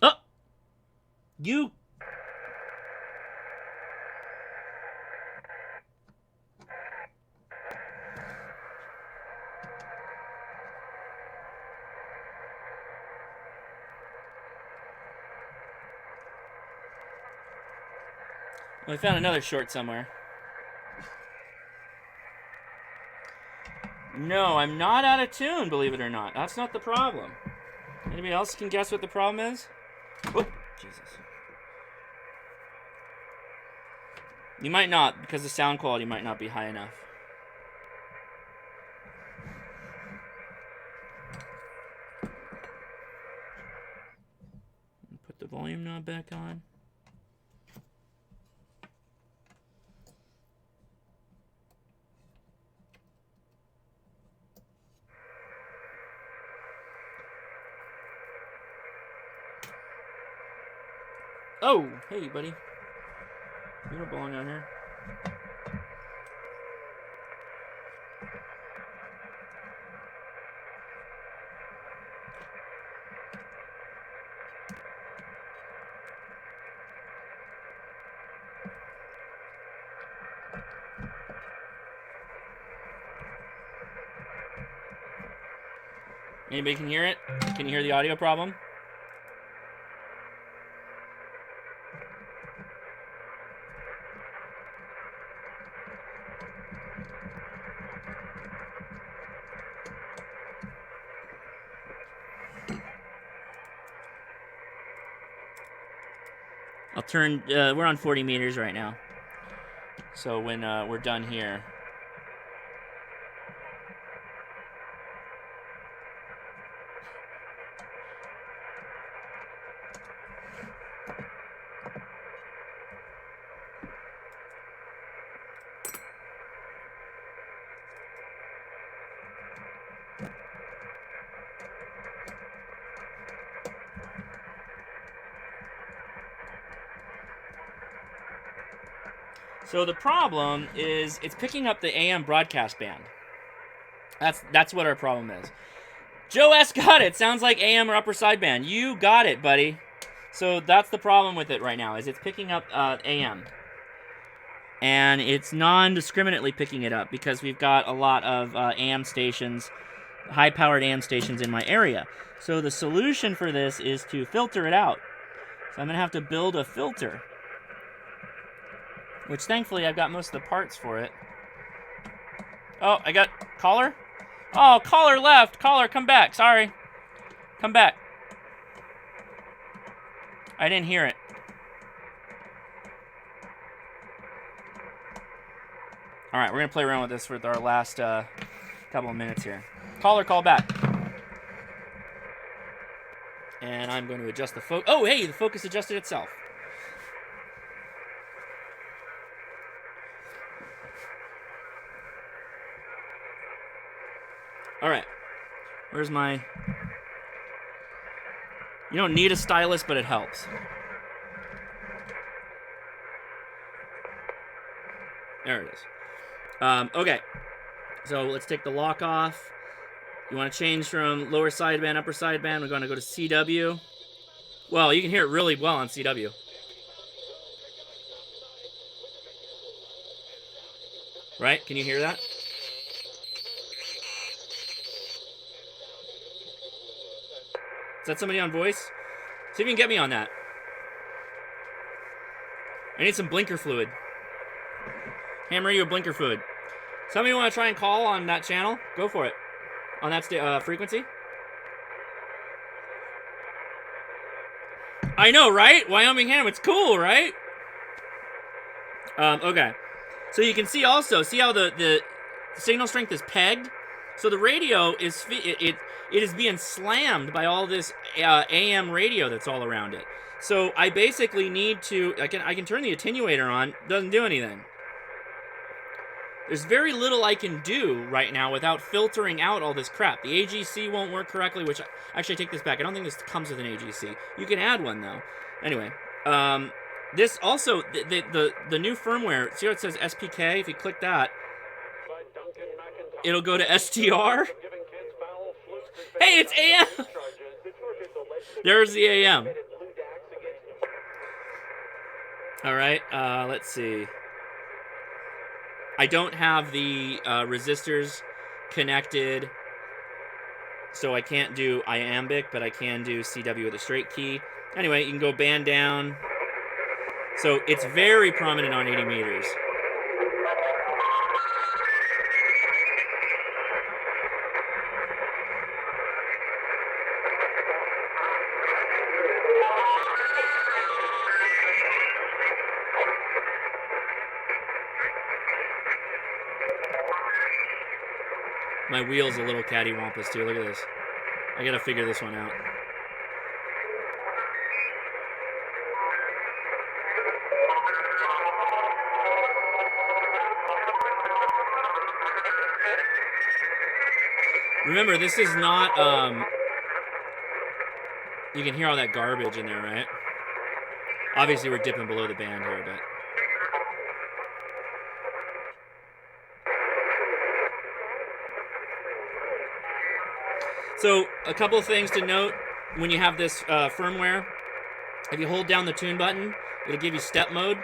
Oh! You... I found another short somewhere. No, I'm not out of tune, believe it or not. That's not the problem. Anybody else can guess what the problem is? Oh, Jesus. You might not, because the sound quality might not be high enough. Put the volume knob back on. Oh, hey, buddy. You don't belong down here. Anybody can hear it? Can you hear the audio problem? I'll turn, we're on 40 meters right now. So when we're done here. So the problem is it's picking up the AM broadcast band. That's what our problem is. Joe S. got it. Sounds like AM or upper sideband. You got it, buddy. So that's the problem with it right now, is it's picking up AM. And it's non-discriminately picking it up because we've got a lot of AM stations, high-powered AM stations in my area. So the solution for this is to filter it out. So I'm going to have to build a filter, which thankfully I've got most of the parts for it. Oh, I got caller? Oh, caller left. Caller, come back. Sorry. Come back. I didn't hear it. All right, we're going to play around with this with our last couple of minutes here. Caller, call back. And I'm going to adjust the focus. Oh, hey, the focus adjusted itself. All right. Where's my... You don't need a stylus, but it helps. There it is. Okay. So let's take the lock off. You want to change from lower sideband, upper sideband. We're going to go to CW. Well, you can hear it really well on CW. Right? Can you hear that? Is that somebody on voice? See if you can get me on that. I need some blinker fluid. Hammer you a blinker fluid. Somebody want to try and call on that channel? Go for it. On that frequency? I know, right? Wyoming ham, it's cool, right? Okay. So you can see also, see how the signal strength is pegged? So the radio is, it is being slammed by all this AM radio that's all around it. So I basically need to, I can turn the attenuator on, doesn't do anything. There's very little I can do right now without filtering out all this crap. The AGC won't work correctly, which, actually I take this back. I don't think this comes with an AGC. You can add one though. Anyway, this also, the new firmware, see how it says SPK? If you click that, it'll go to STR. Hey, it's AM! There's the AM. Alright, let's see. I don't have the resistors connected, so I can't do iambic, but I can do CW with a straight key. Anyway, you can go band down. So it's very prominent on 80 meters. My wheel's a little cattywampus too. Look at this. I gotta figure this one out. Remember, this is not, you can hear all that garbage in there, right? Obviously, we're dipping below the band here a bit. So, a couple of things to note when you have this firmware. If you hold down the tune button, it'll give you step mode.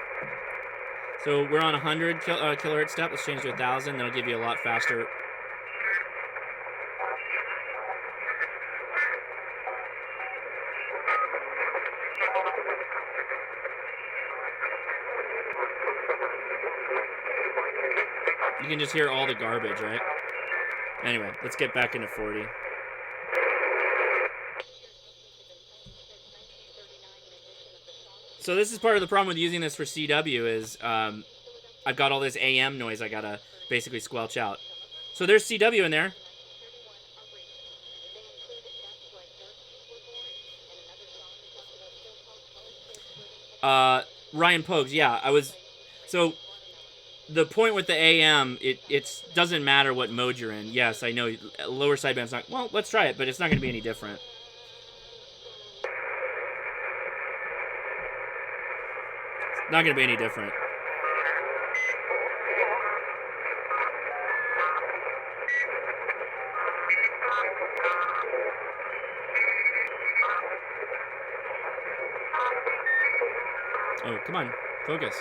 So, we're on 100 kilohertz step. Let's change to 1,000. That'll give you a lot faster. You can just hear all the garbage, right? Anyway, let's get back into 40. So this is part of the problem with using this for CW is I've got all this AM noise I gotta basically squelch out. So there's CW in there. Ryan Pogues, yeah, I was... So the point with the AM, it doesn't matter what mode you're in. Yes, I know lower sideband's not... Well, let's try it, but it's not going to be any different. It's not going to be any different. Oh, come on. Focus.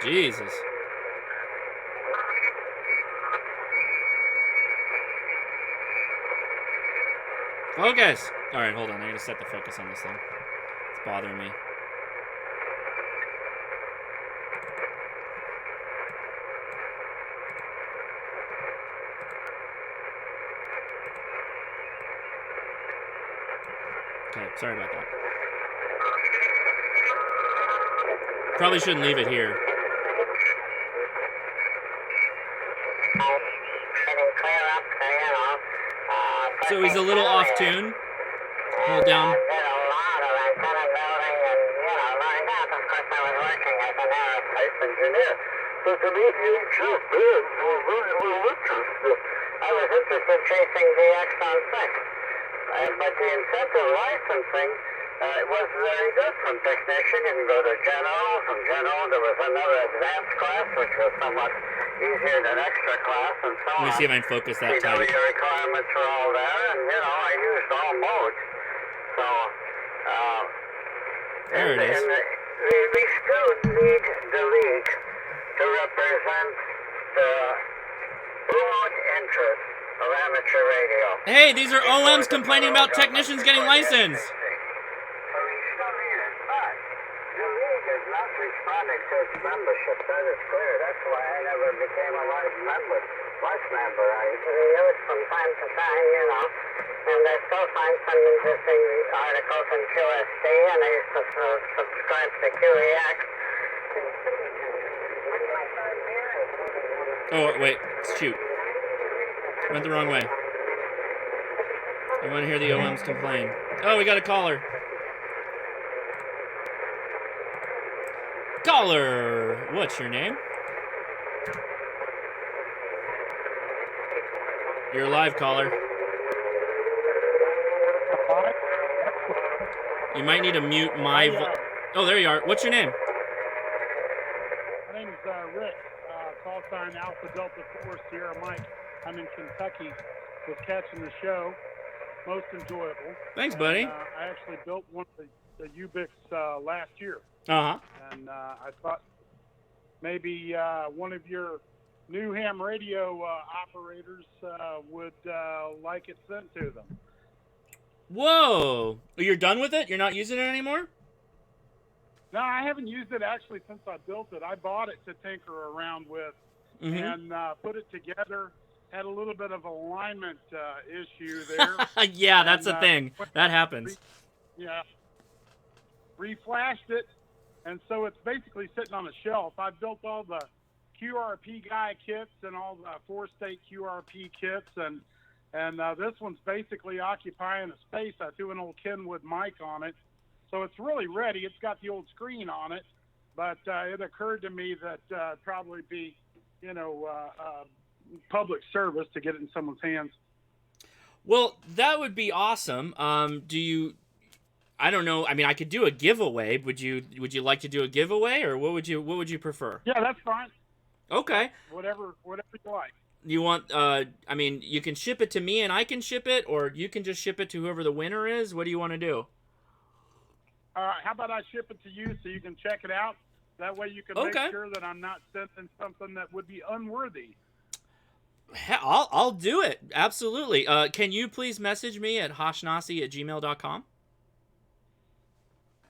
Jesus. Focus! Alright, hold on. I gotta set the focus on this thing. It's bothering me. Okay, sorry about that. Probably shouldn't leave it here. So he's a little off tune. Hold down. I was interested in chasing VX on 6. But the incentive licensing was very good from technician. You can go to general. From general, there was another advanced class, which was somewhat easier than extra class, and so on. Let me see if I can focus that CW tight. requirements were all there, and, I used all modes. So, There it is. we still need the league to represent the broad interest of amateur radio. Hey, these are OMs complaining about technicians getting licensed. So we still need it, but the league is not responding to its membership. That is clear. That's why I never became a life member. I use from time to time, and I still find some interesting articles in QSD, and I used to subscribe to QEX. Oh, wait. Shoot. Went the wrong way. I want to hear the OMs complain. Oh, we got a caller. Caller! What's your name? You're live, caller. You might need to mute my Oh, there you are. What's your name? My name is Rick. Call sign Alpha Delta 4 Sierra Mike. I'm in Kentucky. Was catching the show. Most enjoyable. Thanks, buddy. I actually built one of the uBitx last year. Uh-huh. And I thought maybe one of your new ham radio operators would like it sent to them. Whoa! You're done with it? You're not using it anymore? No, I haven't used it actually since I built it. I bought it to tinker around with and put it together. Had a little bit of alignment issue there. Yeah, that's a thing. That happens. Reflashed it, and so it's basically sitting on a shelf. I built all the QRP guy kits and all the four-state QRP kits, and this one's basically occupying a space. I threw an old Kenwood mic on it, so it's really ready. It's got the old screen on it, but it occurred to me that it'd probably be, public service to get it in someone's hands. Well, that would be awesome. Do you? I don't know. I mean, I could do a giveaway. Would you like to do a giveaway, or what would you prefer? Yeah, that's fine. Okay. Whatever you like. You want? I mean, you can ship it to me, and I can ship it, or you can just ship it to whoever the winner is. What do you want to do? How about I ship it to you so you can check it out? That way you can make sure that I'm not sending something that would be unworthy. I'll do it. Absolutely. Can you please message me at hashnasi@gmail.com?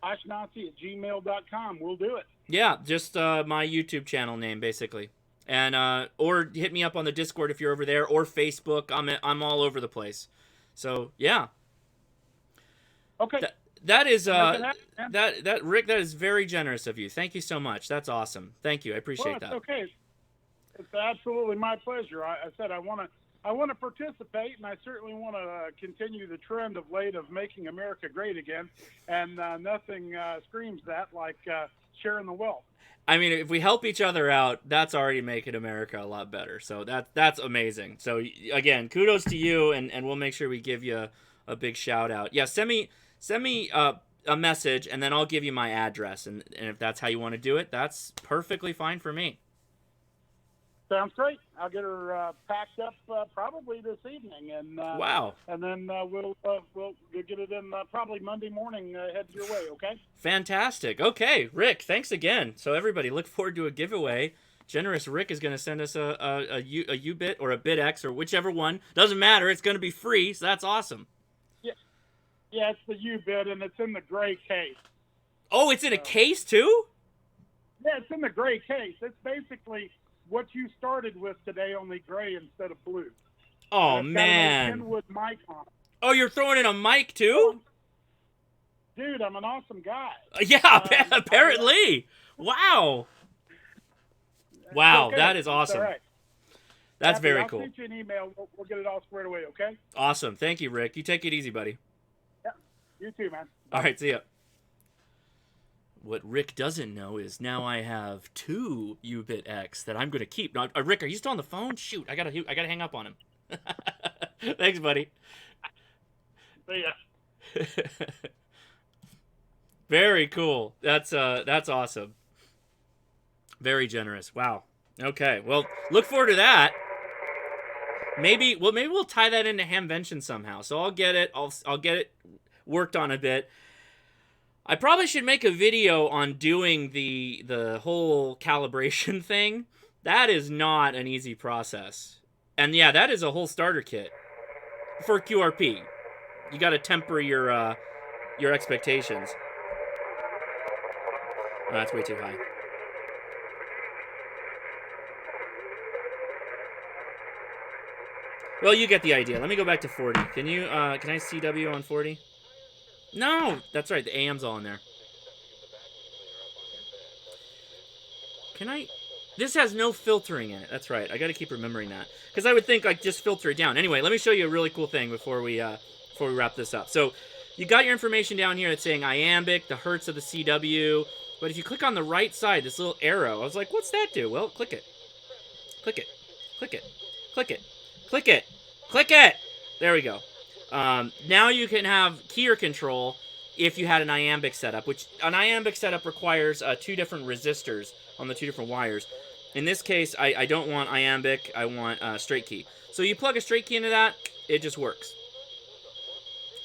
hashnasi@gmail.com. We'll do it. Yeah, just my YouTube channel name, basically. And or hit me up on the Discord if you're over there, or Facebook. I'm all over the place. So yeah. Okay. That is that Rick. That is very generous of you. Thank you so much. That's awesome. Thank you. I appreciate that. Okay. It's absolutely my pleasure. I said I want to participate, and I certainly want to continue the trend of late of making America great again. And nothing screams that like sharing the wealth. I mean, if we help each other out, that's already making America a lot better. So that's amazing. So again, kudos to you, and we'll make sure we give you a big shout out. Yeah, send me a message, and then I'll give you my address. And if that's how you want to do it, that's perfectly fine for me. Sounds great. I'll get her packed up probably this evening, and Wow. and then we'll get it in probably Monday morning. Head your way, okay? Fantastic. Okay, Rick, thanks again. So everybody, look forward to a giveaway. Generous Rick is going to send us a uBit or a BitX or whichever one. Doesn't matter. It's going to be free, so that's awesome. Yeah, it's the uBit, and it's in the gray case. Oh, it's in a case too? Yeah, it's in the gray case. It's basically what you started with today, only gray instead of blue. Oh, And it's got an old man. Kenwood mic on it. Oh, you're throwing in a mic too? Dude, I'm an awesome guy. Yeah, apparently. Wow. Wow, Okay, that is awesome. All right. That's Happy, very I'll cool. send you an email. We'll get it all squared away, okay? Awesome. Thank you, Rick. You take it easy, buddy. Yeah. You too, man. All right, see ya. What Rick doesn't know is now I have 2 uBitx that I'm going to keep. Now, Rick, are you still on the phone? Shoot, I gotta hang up on him. Thanks, buddy. See ya. Very cool. That's awesome. Very generous. Wow. Okay. Well, look forward to that. Maybe we'll tie that into Hamvention somehow. So I'll get it. I'll get it worked on a bit. I probably should make a video on doing the whole calibration thing. That is not an easy process. And yeah, that is a whole starter kit for QRP. You got to temper your expectations. Oh, that's way too high. Well, you get the idea. Let me go back to 40. Can you can I CW on 40? No, that's right. The AM's all in there. Can I? This has no filtering in it. That's right. I got to keep remembering that because I would think like just filter it down. Anyway, let me show you a really cool thing before we wrap this up. So you got your information down here that's saying iambic, the hertz of the CW. But if you click on the right side, this little arrow, I was like, what's that do? Well, click it. Click it. Click it. Click it. Click it. Click it. There we go. Now you can have keyer control if you had an iambic setup, which an iambic setup requires 2 different resistors on the 2 different wires. In this case, I don't want iambic, I want straight key. So you plug a straight key into that, it just works.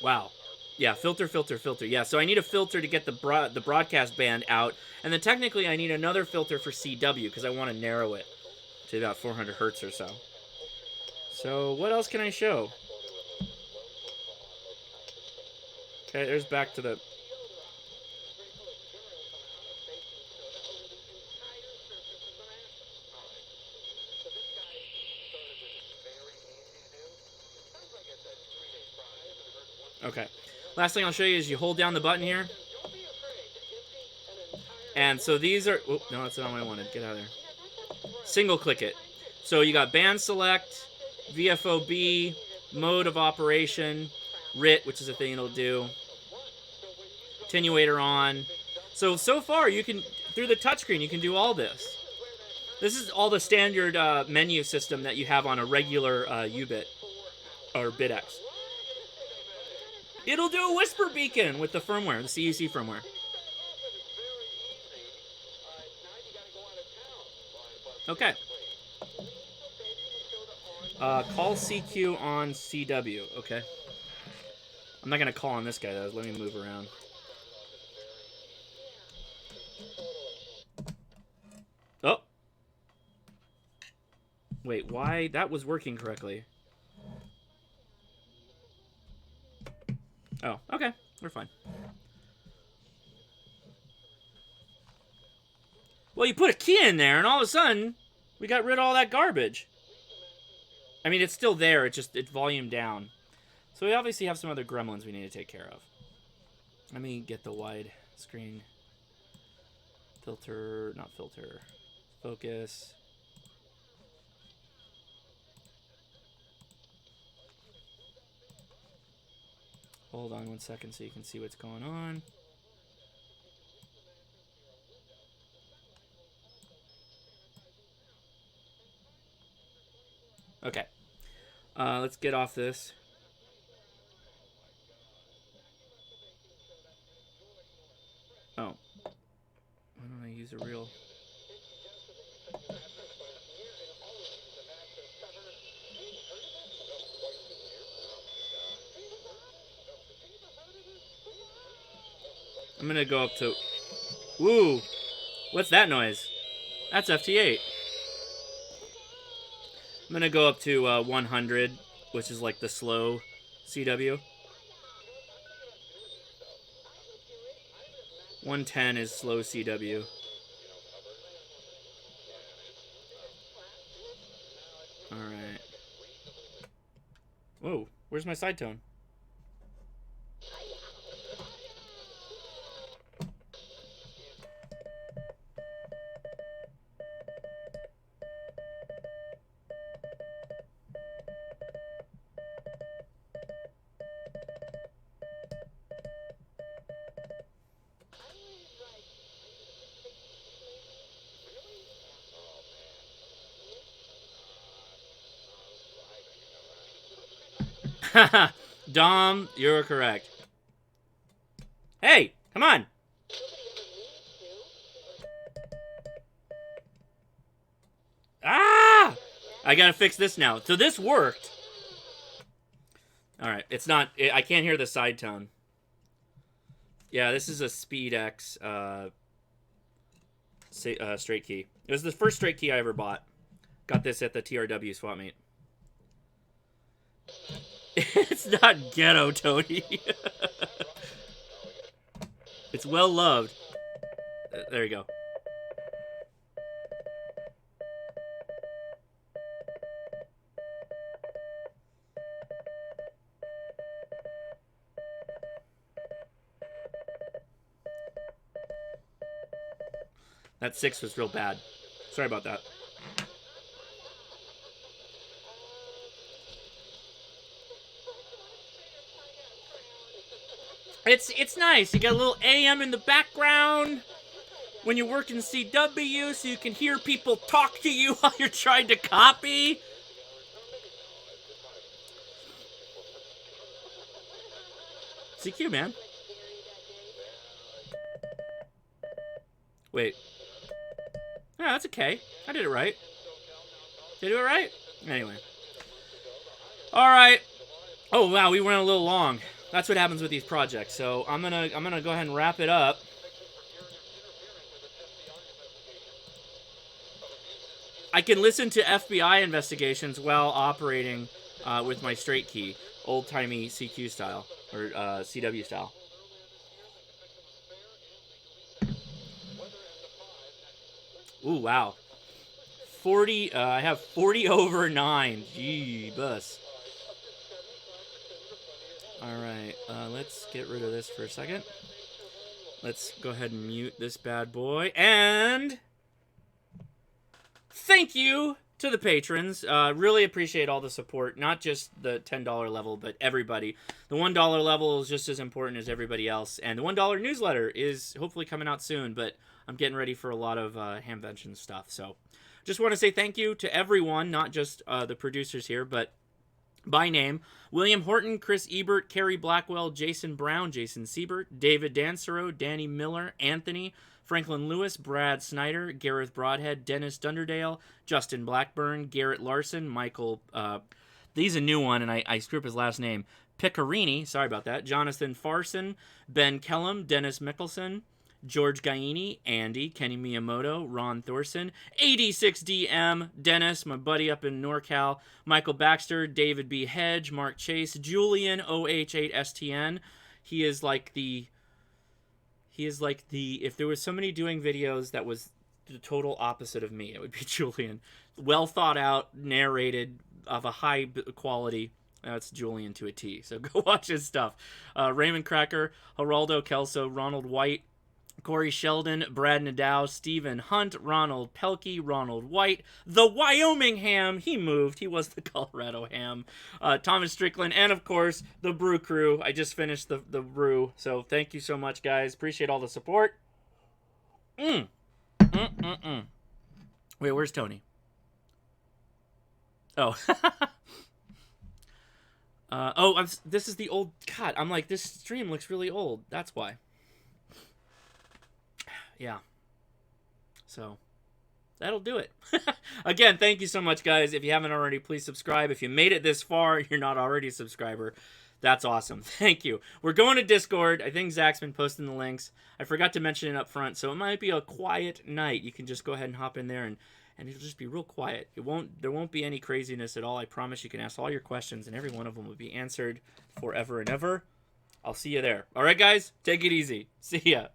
Wow. Yeah, filter, filter, filter. Yeah, so I need a filter to get the broadcast band out, and then technically I need another filter for CW because I want to narrow it to about 400 hertz or so. So what else can I show? Okay, there's back to the... Okay. Last thing I'll show you is you hold down the button here. And so these are... Oh, no, that's not what I wanted. Get out of there. Single click it. So you got band select, VFOB, mode of operation, RIT, which is a thing it'll do, attenuator on. So far you can, through the touchscreen, you can do all this. This is all the standard menu system that you have on a regular uBit or BitX. It'll do a whisper beacon with the firmware, the CEC firmware. Okay. Call CQ on CW. Okay. I'm not going to call on this guy, though. Let me move around. Oh. Wait, why? That was working correctly. Oh, okay. We're fine. Well, you put a key in there, and all of a sudden, we got rid of all that garbage. I mean, it's still there. It's volumed down. So we obviously have some other gremlins we need to take care of. Let me get the wide screen filter, not filter, focus. Hold on 1 second so you can see what's going on. Okay. Let's get off this. Oh. Why don't I use a real... I'm gonna go up to... Woo! What's that noise? That's FT8. I'm gonna go up to 100, which is like the slow CW. 110 is slow CW. Alright. Whoa, where's my side tone? Dom, you're correct. Hey, come on. Ah! I gotta fix this now. So this worked. Alright, it's not... I can't hear the side tone. Yeah, this is a SpeedX straight key. It was the first straight key I ever bought. Got this at the TRW swap meet. It's not ghetto, Tony. It's well loved. There you go. That 6 was real bad. Sorry about that. It's nice. You got a little AM in the background when you work in CW, so you can hear people talk to you while you're trying to copy. CQ, man. Wait. Yeah, that's okay. I did it right. Did I do it right? Anyway. Alright. Oh, wow, we went a little long. That's what happens with these projects. So I'm gonna go ahead and wrap it up. I can listen to FBI investigations while operating with my straight key, old-timey CQ style or CW style. Ooh, wow. 40. I have 40 over 9. Gee, bus. Alright, let's get rid of this for a second. Let's go ahead and mute this bad boy. And thank you to the patrons. Really appreciate all the support. Not just the $10 level, but everybody. The $1 level is just as important as everybody else. And the $1 newsletter is hopefully coming out soon, but I'm getting ready for a lot of Hamvention stuff. So just want to say thank you to everyone, not just the producers here, but by name: William Horton, Chris Ebert, Kerry Blackwell, Jason Brown, Jason Siebert, David Dancero, Danny Miller, Anthony, Franklin Lewis, Brad Snyder, Gareth Broadhead, Dennis Dunderdale, Justin Blackburn, Garrett Larson, Michael, he's a new one, and I screw up his last name, Piccarini, sorry about that, Jonathan Farson, Ben Kellum, Dennis Mickelson, George Gaini, Andy, Kenny Miyamoto, Ron Thorson, 86DM, Dennis, my buddy up in NorCal, Michael Baxter, David B. Hedge, Mark Chase, Julian, OH8STN. He is like the, if there was somebody doing videos that was the total opposite of me, it would be Julian. Well thought out, narrated, of a high quality. That's Julian to a T. So go watch his stuff. Raymond Cracker, Geraldo Kelso, Ronald White, Corey Sheldon, Brad Nadow, Stephen Hunt, Ronald Pelkey, Ronald White, the Wyoming Ham, he moved, he was the Colorado Ham, Thomas Strickland, and of course, the Brew Crew. I just finished the brew, so thank you so much, guys. Appreciate all the support. Wait, where's Tony? Oh. This is the old... God, I'm like, this stream looks really old. That's why. Yeah. So, that'll do it. Again, thank you so much, guys. If you haven't already, please subscribe. If you made it this far, you're not already a subscriber. That's awesome. Thank you. We're going to Discord. I think Zach's been posting the links. I forgot to mention it up front, so it might be a quiet night. You can just go ahead and hop in there, and it'll just be real quiet. There won't be any craziness at all. I promise you can ask all your questions, and every one of them will be answered forever and ever. I'll see you there. All right, guys? Take it easy. See ya.